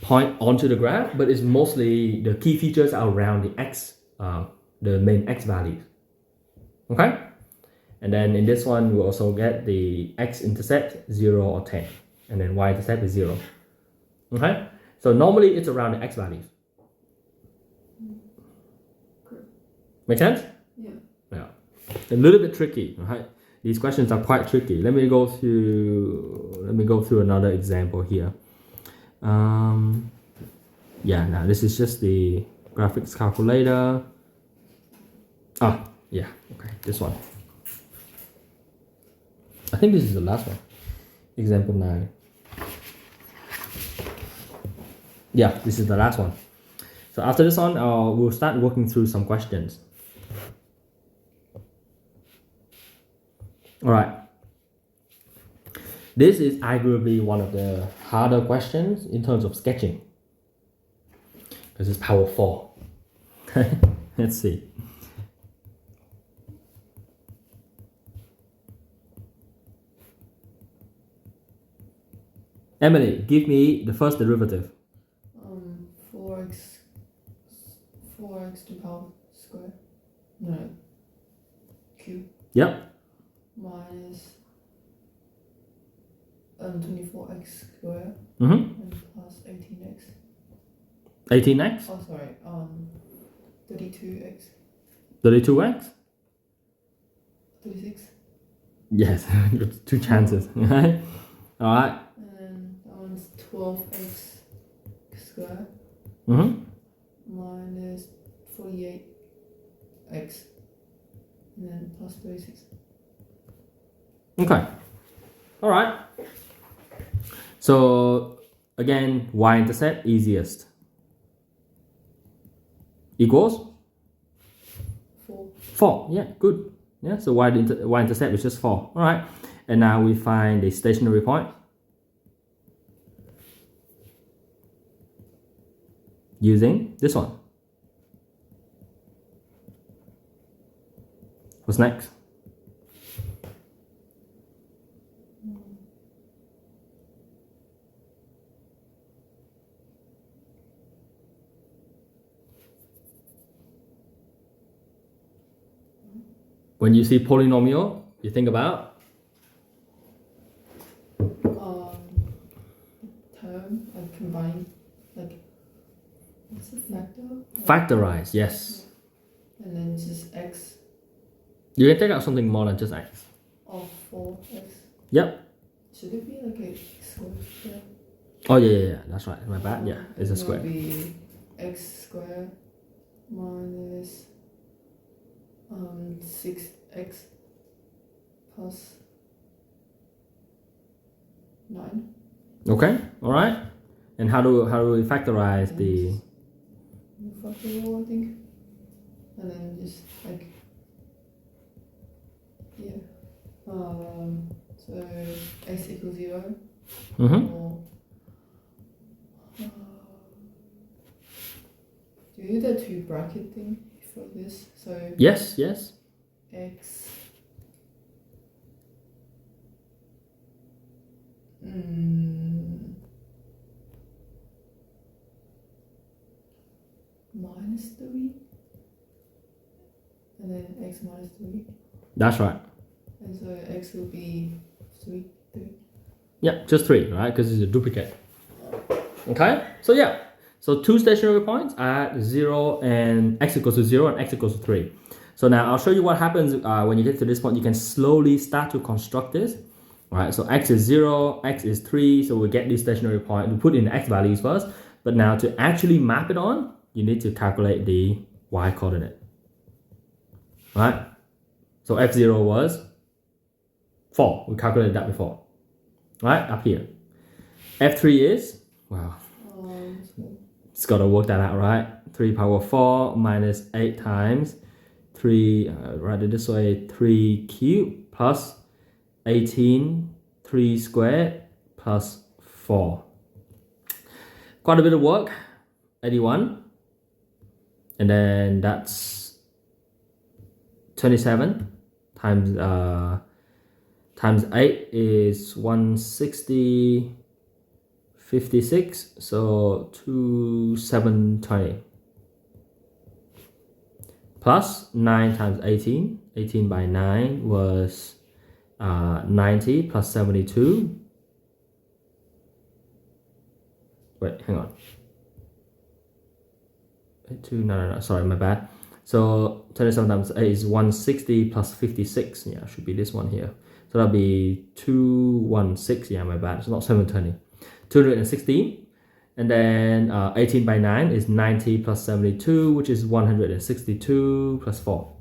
point onto the graph, but it's mostly the key features are around the x, the main x values. Okay, and then in this one we also get the x-intercept 0 or 10, and then y-intercept is 0. Okay, so normally it's around the x values. Make sense? Yeah. Yeah. A little bit tricky, right? These questions are quite tricky. Let me go through another example here. Yeah, now this is just the graphics calculator. Yeah, okay, this one. I think this is the last one. Example 9. Yeah, this is the last one. So after this one, we'll start working through some questions. All right. This is arguably one of the harder questions in terms of sketching, because it's power 4. Let's see. Emily, give me the first derivative. 4x to the power square. No. Cube. Yep. Minus 24x square. Mm-hmm. And plus 18x. 18x? Oh, sorry. 32x. 32x? 36. Yes, 2 chances. Alright. Alright. And that one's 12x square. Mm-hmm. Minus 48x. And then plus 36. Okay. Alright. So again, y-intercept easiest. Equals? 4. 4. Yeah, good. Yeah, so y-intercept is just 4. Alright. And now we find the stationary point. Using this one. What's next? When you see polynomial, you think about term and combine, like, what's the factor? factorize, yes. And then just x You can take out something more than just x. of 4x. Yep. Should it be like a square? Yeah. Oh yeah, that's right. My bad. Yeah, it's a And square. It'll be x squared minus 6x plus 9. Okay. All right. And how do we factorize the? Factorial, I think. And then just like, yeah. So x equals 0. Mm-hmm. Or do you do the 2 bracket thing for this? So Yes. x minus 3 and then x minus 3, That's right. and so x will be 3. Yeah, just 3, right? Because it's a duplicate. Okay. So yeah. So 2 stationary points at 0 and x equals to 0 and x equals to 3. So now I'll show you what happens when you get to this point. You can slowly start to construct this. All right, so x is 0, x is 3, so we get this stationary point. We put in the x values first, but now to actually map it on, you need to calculate the y coordinate. All right, so f0 was 4. We calculated that before. All right, up here. F3 is, wow, it's got to work that out, right? 3 power 4 minus 8 times 3, write it this way, 3 cubed plus 18, 3 squared plus 4. Quite a bit of work, 81. And then that's 27 times 8 is 160, 56, so 2720. Plus 9 times 18, 18 by 9 was 90 plus 72. Wait, hang on. 82, no, sorry, my bad. So 27 times 8 is 160 plus 56. Yeah, should be this one here. So that'll be 216. Yeah, my bad. It's not 720. 216. And then 18 by 9 is 90 plus 72, which is 162 plus 4.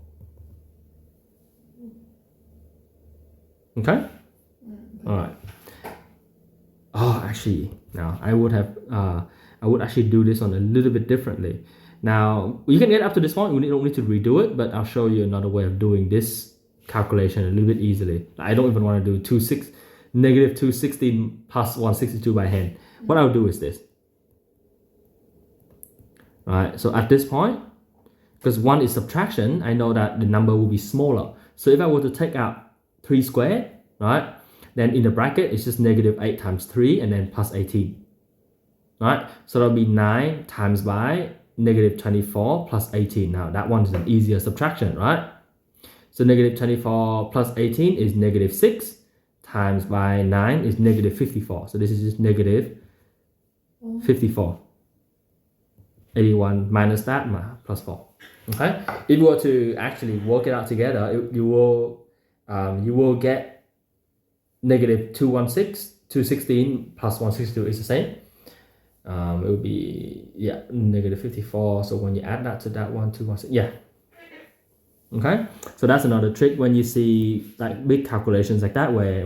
Okay? Alright. Oh, actually, now I would actually do this on a little bit differently. Now, you can get up to this point, you don't need to redo it, but I'll show you another way of doing this calculation a little bit easily. I don't even want to do negative 216 plus 162 by hand. What I'll do is this. Right, so at this point, because 1 is subtraction, I know that the number will be smaller. So if I were to take out 3 squared, right, then in the bracket, it's just negative 8 times 3 and then plus 18. Right, so that'll be 9 times by negative 24 plus 18. Now that one is an easier subtraction, right? So negative 24 plus 18 is negative 6 times by 9 is negative 54. So this is just negative 54. 81 minus that plus 4. Okay, if you were to actually work it out together, you will get negative 216 plus 162 is the same. It would be, yeah, negative 54. So when you add that to that one, 216, yeah. Okay, so that's another trick when you see like big calculations like that, where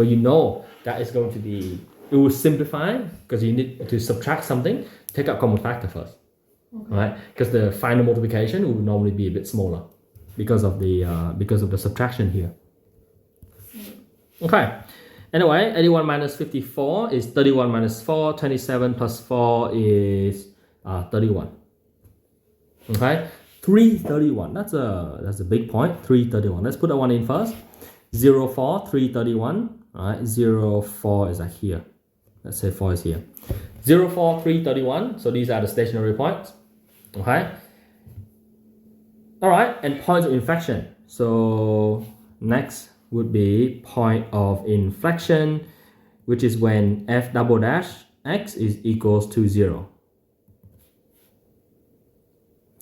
you know that is going to be, it will simplify because you need to subtract something. Take out common factor first, right? Because the final multiplication will normally be a bit smaller because of the subtraction here. Okay. Anyway, 81 minus 54 is 31 minus 4. 27 plus 4 is 31. Okay, 331. That's a big point. 331. Let's put that one in first. 0, 4, 331. All right, 0, 4 is like here. Let's say 4 is here. 0, 4, 331. So these are the stationary points. Okay. All right, and points of inflection. So next would be point of inflection, which is when f double dash x is equals to 0.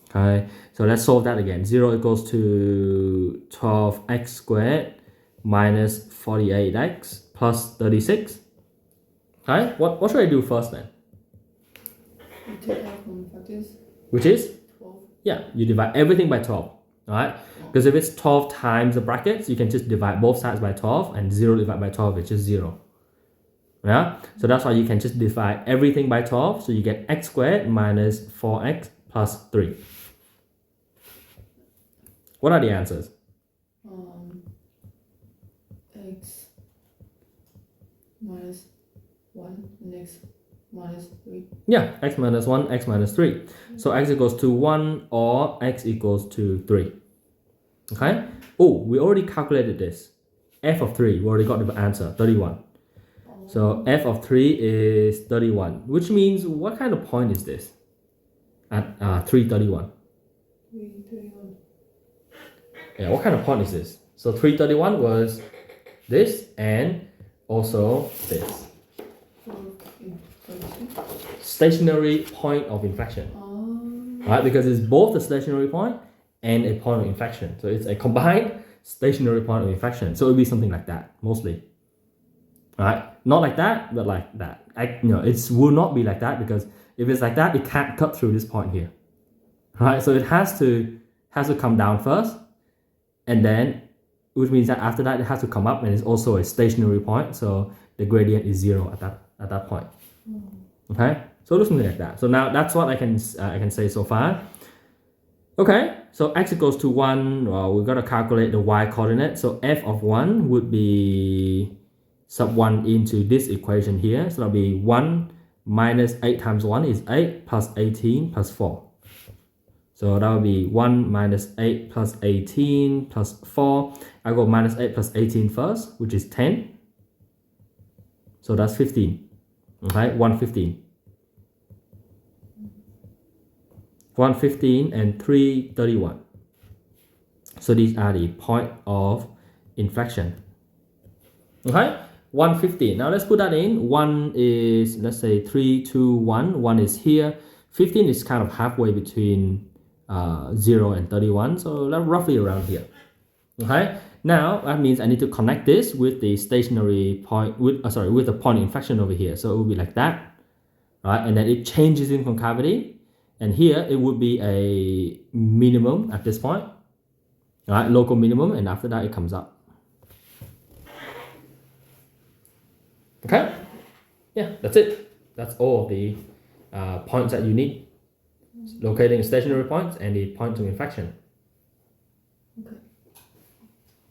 Okay, so let's solve that again. 0 equals to 12x squared minus 48x plus 36. Okay, what should I do first then? You take out common factors. Which is? 12. Yeah, you divide everything by 12. Alright, because if it's 12 times the brackets, you can just divide both sides by 12, and 0 divided by 12 is just 0. Yeah, so that's why you can just divide everything by 12, so you get x squared minus 4x plus 3. What are the answers? X minus 1 and x minus 3. Yeah, x minus 1, x minus 3. So x equals to 1 or x equals to 3. Okay? Oh, we already calculated this. F of 3, we already got the answer, 31. So f of 3 is 31, which means what kind of point is this at 331? 331. Yeah, what kind of point is this? So 331 was this and also this. Stationary point of inflection. Right, because it's both a stationary point and a point of inflection. So it's a combined stationary point of inflection. So it'll be something like that, mostly. Right? Not like that, but like that. It will not be like that, because if it's like that, it can't cut through this point here. Right? So it has to come down first, and then, which means that after that it has to come up, and it's also a stationary point. So the gradient is 0 at at that point. Okay, so it looks something like that. So now that's what I can say so far. Okay, so x equals to 1, well, we've got to calculate the y coordinate. So f of 1 would be sub 1 into this equation here. So that'll be 1 minus 8 times 1 is 8 plus 18 plus 4. So that will be 1 minus 8 plus 18 plus 4. I go minus 8 plus 18 first, which is 10. So that's 15. Okay, 115. 115 and 331. So these are the point of inflection. Okay, 115. Now let's put that in. 1 is, let's say 3, 2, 1. 1 is here. 15 is kind of halfway between 0 and 31. So that's roughly around here. Okay, now that means I need to connect this with the stationary point, with the point of inflection over here. So it will be like that, right? And then it changes in concavity. And here it would be a minimum at this point, right? Local minimum, and after that it comes up. Okay, yeah, that's it. That's all of the points that you need. Locating stationary points and the point of inflection.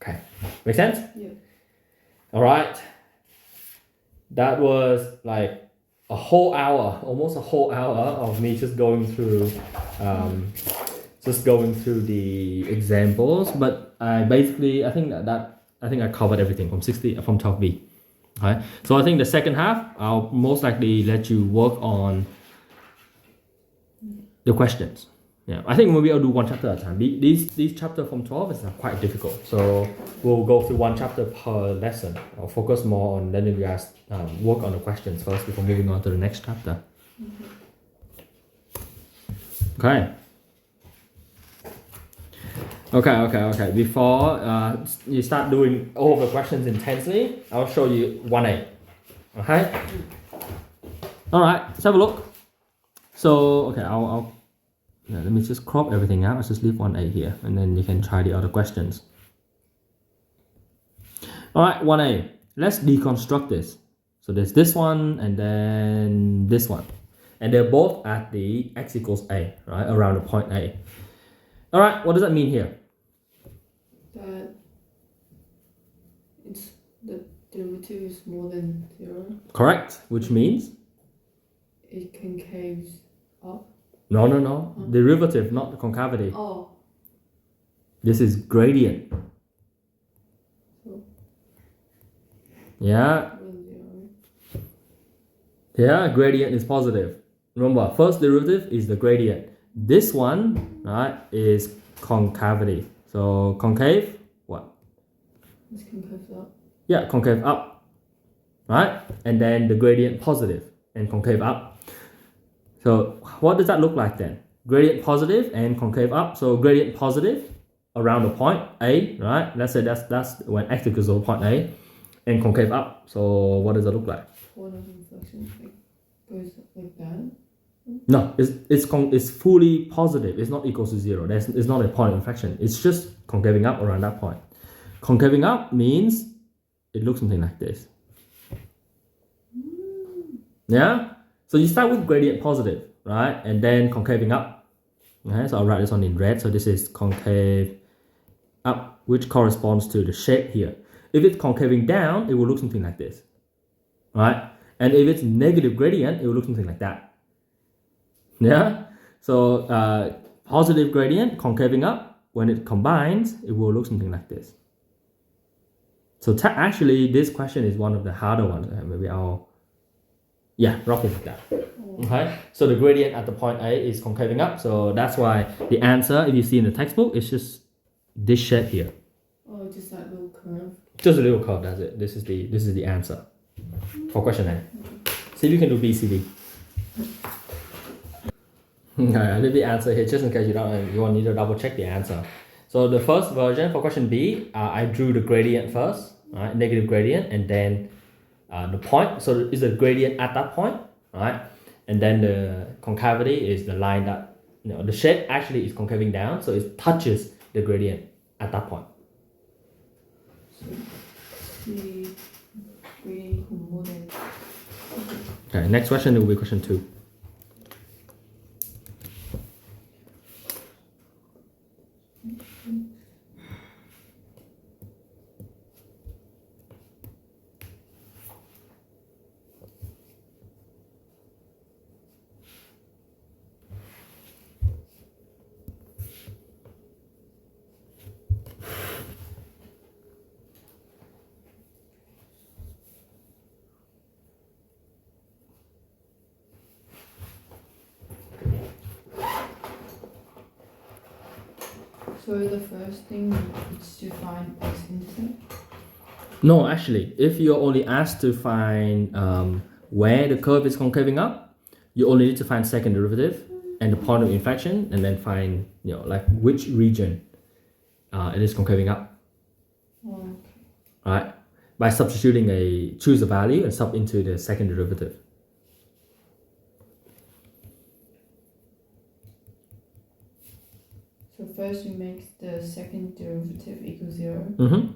Okay, make sense? Yeah. All right. That was like a whole hour, almost a whole hour of me just going through the examples. But I think I covered everything from 12B. Okay, so I think the second half I'll most likely let you work on the questions. Yeah, I think maybe I'll do one chapter at a time. These chapter from 12 is quite difficult, so we'll go through one chapter per lesson. I'll focus more on letting you guys work on the questions first before moving on to the next chapter. Okay. Before you start doing all the questions intensely, I'll show you 1A. Okay. All right. Let's have a look. So let me just crop everything out. Let's just leave 1A here, and then you can try the other questions. All right, 1A. Let's deconstruct this. So there's this one, and then this one. And they're both at the x equals A, right? Around the point A. All right, what does that mean here? That it's the derivative is more than 0. Correct, which means? It concaves up. No. Derivative, not the concavity. Oh. This is gradient. So. Yeah. Yeah, gradient is positive. Remember, first derivative is the gradient. This one, right, is concavity. So concave, what? It's concave up. Yeah, concave up. Right? And then the gradient positive and concave up. So what does that look like then? Gradient positive and concave up. So gradient positive around the point A, right? Let's say that's when x equals to point A, and concave up. So what does it look like? Point of inflection goes like that. No, it's fully positive. It's not equal to 0. It's not a point of inflection. It's just concaving up around that point. Concaving up means it looks something like this. Yeah? So you start with gradient positive, right? And then concaving up. Okay, so I'll write this one in red. So this is concave up, which corresponds to the shape here. If it's concaving down, it will look something like this, right? And if it's negative gradient, it will look something like that. Yeah? So positive gradient, concaving up, when it combines, it will look something like this. So actually, this question is one of the harder ones. Maybe roughly like that. Okay, so the gradient at the point A is concaving up, so that's why the answer, if you see in the textbook, is just this shape here. Oh, just that little curve. Just a little curve, that's it. This is the answer for question A. See if you can do B, C, D. Okay, I'll leave the answer here just in case you want to double check the answer. So the first version for question B, I drew the gradient first, right? Negative gradient, and then the point. So it's a gradient at that point, right? And then the concavity is the line that, the shape actually is concaving down, so it touches the gradient at that point. So the gradient more than Okay, next question will be question 2. So the first thing is to find x-intercept. No, actually, if you're only asked to find where the curve is concaving up, you only need to find second derivative and the point of inflection, and then find like which region it is concaving up. Okay. Right? By substituting choose a value and sub into the second derivative. So first you make the second derivative equal 0. Mm-hmm.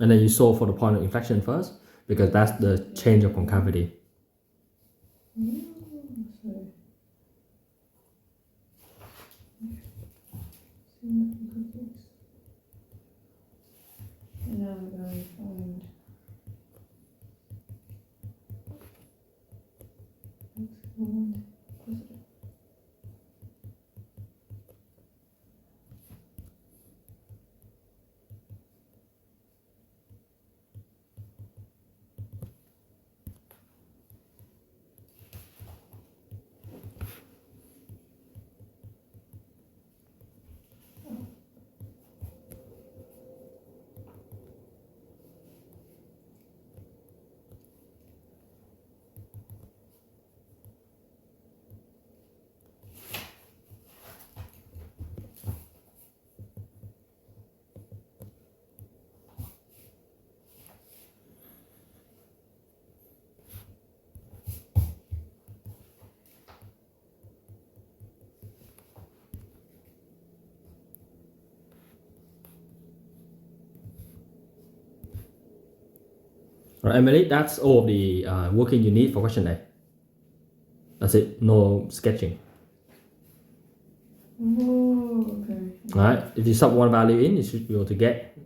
And then you solve for the point of inflection first, because that's the change of concavity. So and now I'm going to find x1 plus Alright, Emily, that's all of the working you need for question A. That's it, no sketching. Oh, okay. Alright, if you sub one value in, you should be able to get.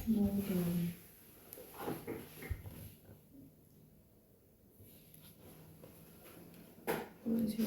More than what is here?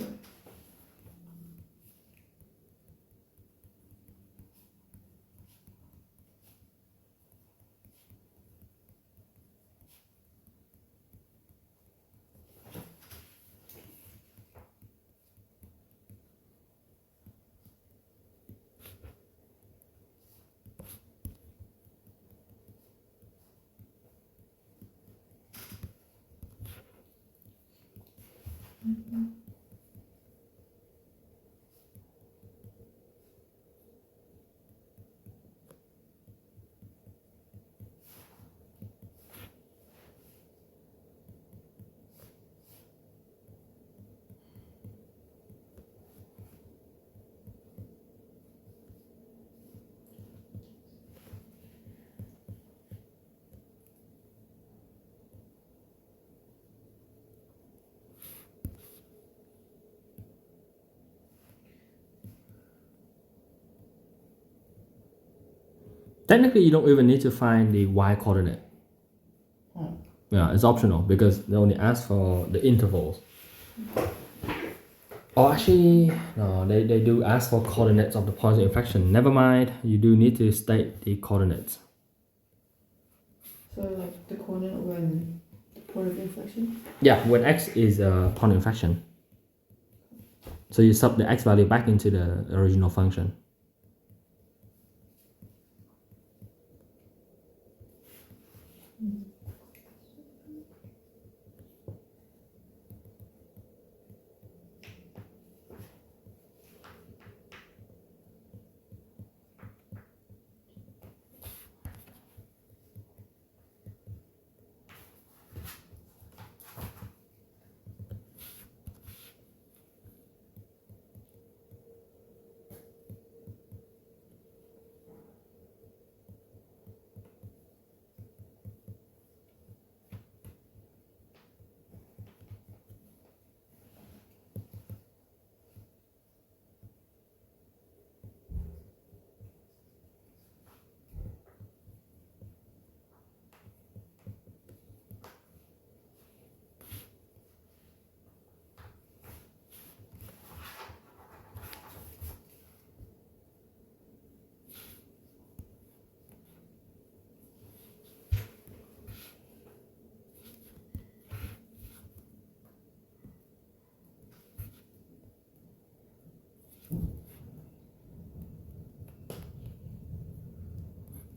Technically, you don't even need to find the y coordinate. Oh. Yeah, it's optional because they only ask for the intervals. Oh, actually, no, they do ask for coordinates of the points of inflection. Never mind, you do need to state the coordinates. So like the coordinate when the point of inflection? Yeah, when x is a point of inflection. So you sub the x value back into the original function.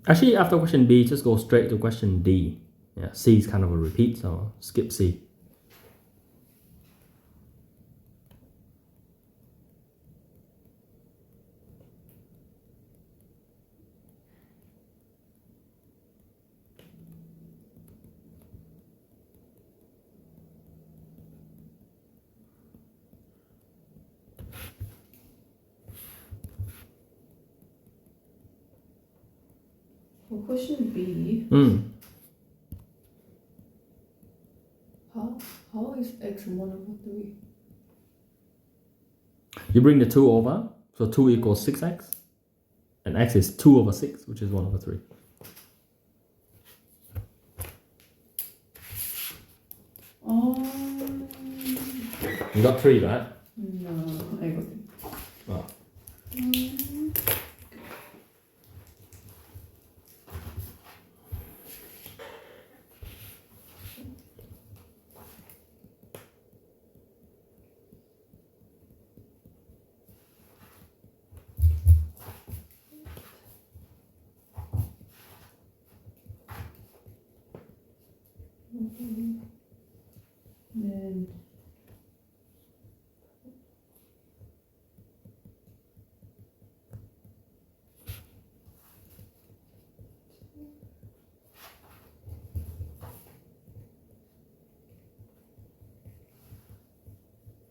Actually, after question B, just go straight to question D. Yeah, C is kind of a repeat, so skip C. For question B, how is x 1/3? You bring the 2 over, so 2 equals 6x, and x is 2 over 6, which is 1/3. You got 3, right? No, I got it. Oh. Then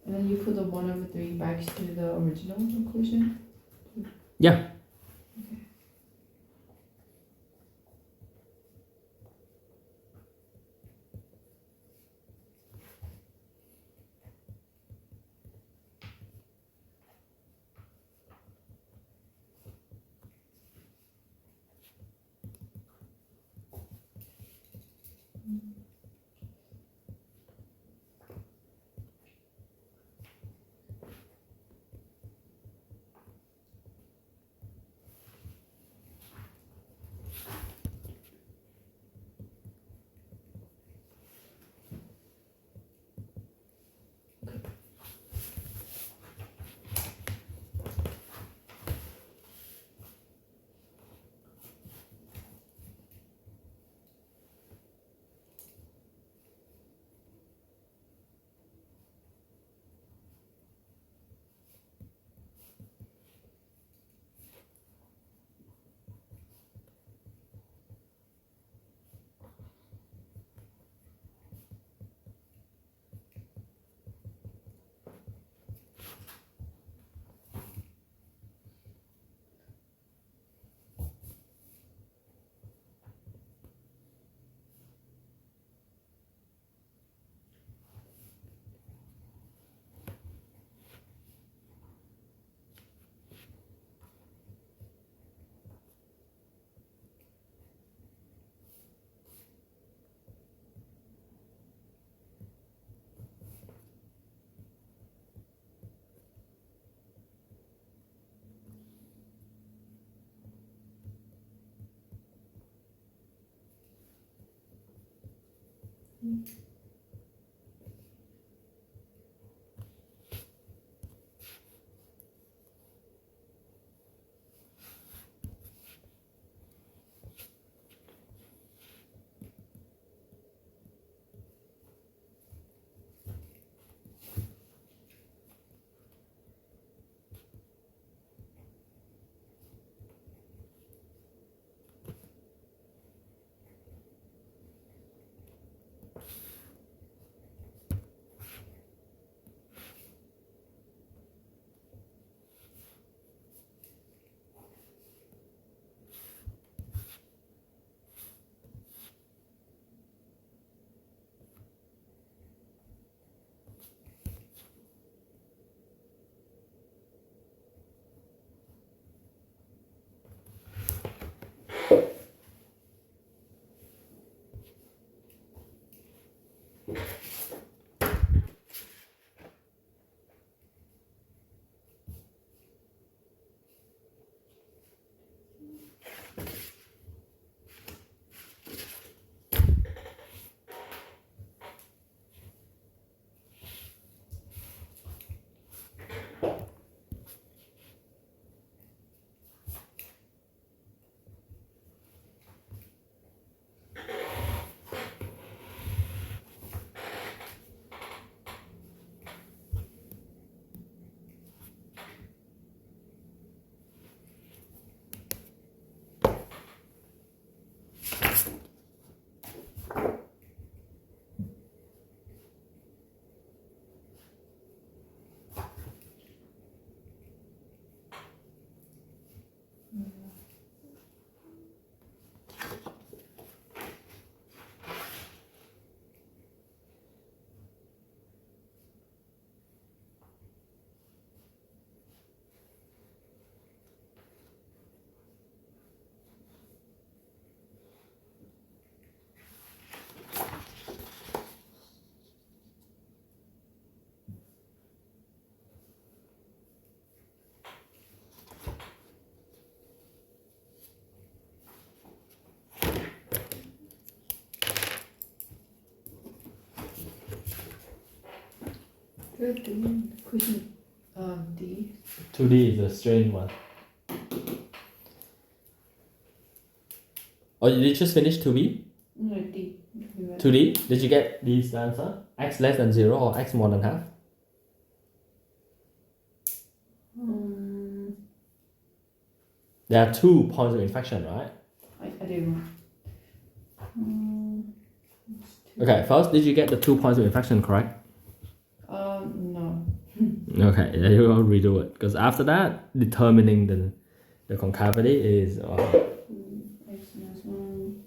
and then you put the 1/3 back to the original equation. Yeah. Good doing question D. 2D is a strange one. Oh, did you just finish 2B? No, D. 2D? Did you get this answer? X less than 0 or x more than half? There are 2 points of inflection, right? I don't know. Okay, first, did you get the 2 points of inflection correct? No. Okay, then you will redo it. Because after that, determining the concavity is... X minus 1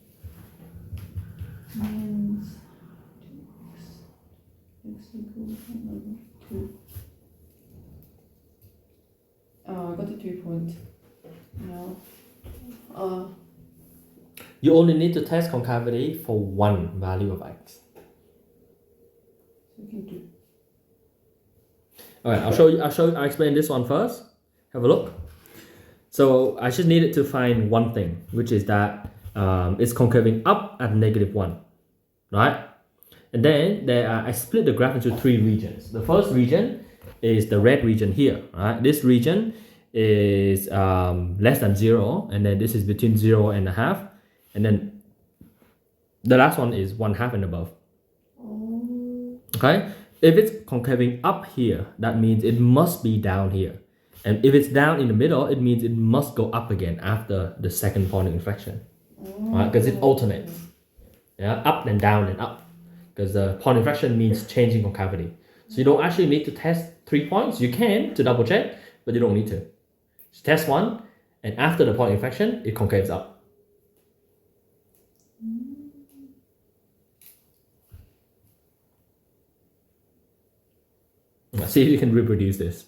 means 2x. X equals 2. Oh, I got the 2 points. No. You only need to test concavity for one value of x. So we can do. Alright, I'll explain this one first. Have a look. So I just needed to find one thing, which is that it's concaving up at -1, right? And then I split the graph into 3 regions. The first region is the red region here, right? This region is less than 0, and then this is between 0 and a half, and then the last one is 1/2 and above. Okay? If it's concaving up here, that means it must be down here. And if it's down in the middle, it means it must go up again after the second point of inflection. Right? Because it alternates. Yeah, up and down and up. Because the point of inflection means changing concavity. So you don't actually need to test 3 points. You can to double check, but you don't need to. Just test one, and after the point of inflection, it concaves up. Let's see if you can reproduce this.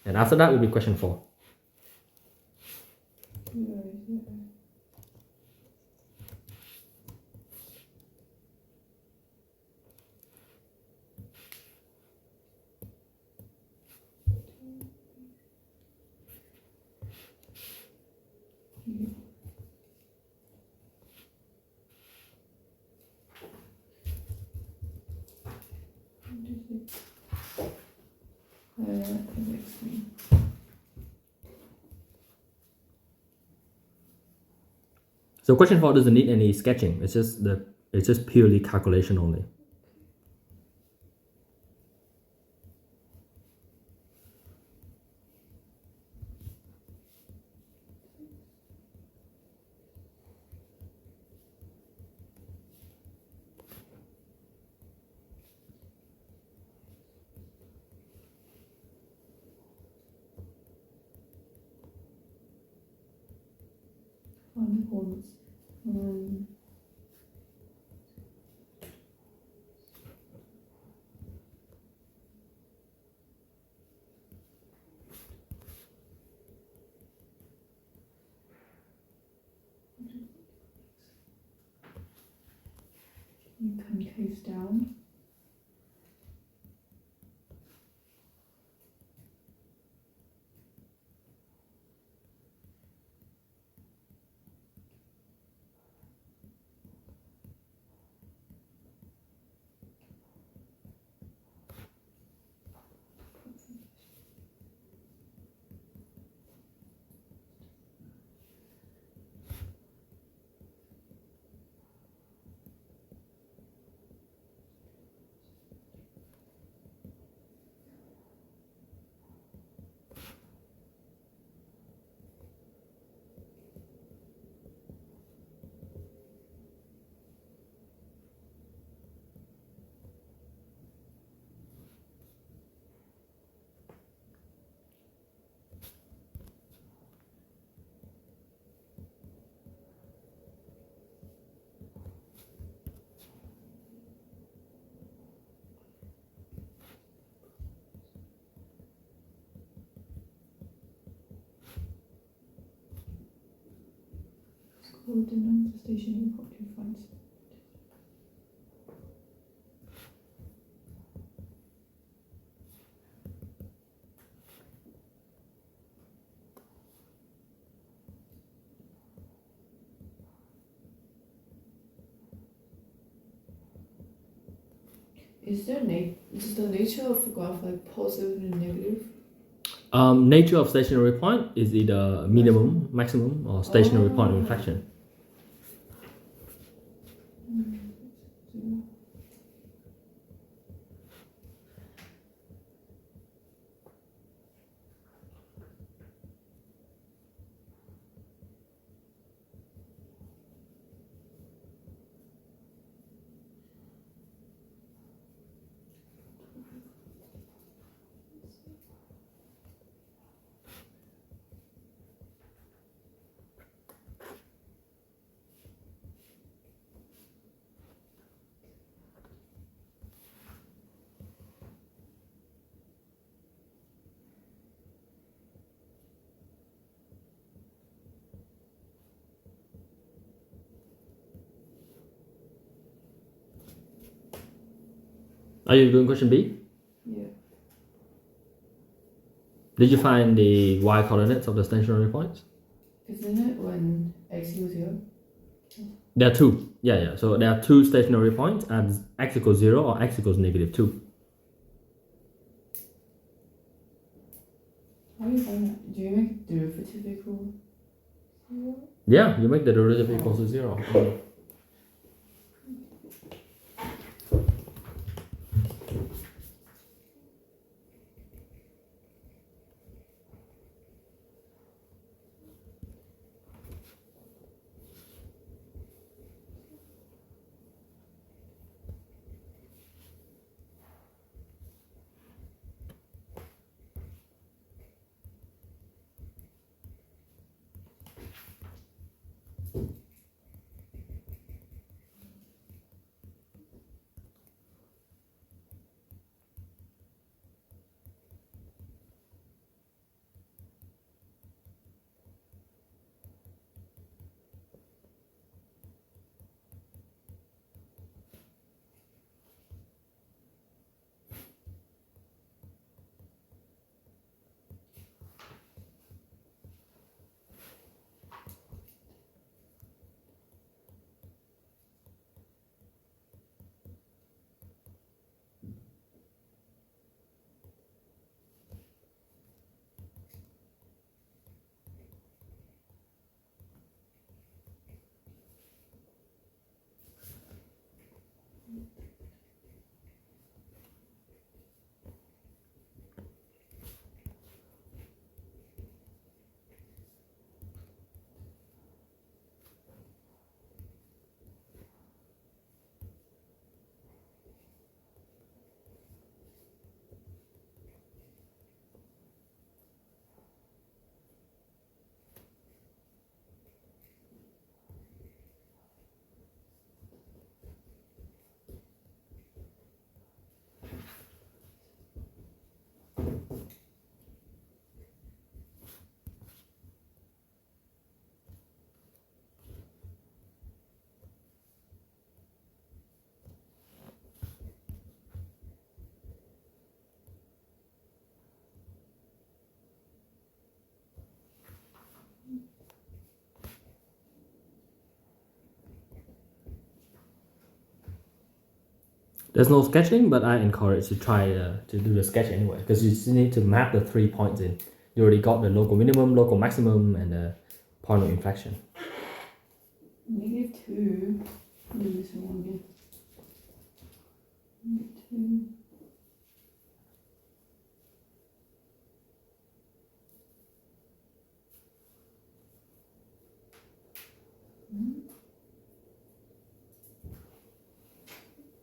And after that will be question 4. So question 4 doesn't need any sketching. It's just purely calculation only. Find the points. You concaves down. Coordinate station you got 2 points. Is the nature of a graph like positive and negative? Nature of stationary point is either minimum, maximum, or stationary point of inflection. Are you doing question B? Yeah. Did you find the y coordinates of the stationary points? Isn't it when x equals 0? There are two. Yeah. So there are two stationary points at x equals 0 or x equals negative 2. How do you find that? Do you make derivative equal 0? Yeah, you make the derivative equals to 0. There's no sketching, but I encourage you to try to do the sketch anyway, because you still need to map the 3 points in. You already got the local minimum, local maximum, and the point of inflection. -2. What is this one again? -2.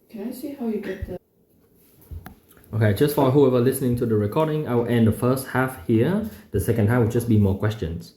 Can I see how you get the... Okay, just for whoever listening to the recording, I will end the first half here. The second half will just be more questions.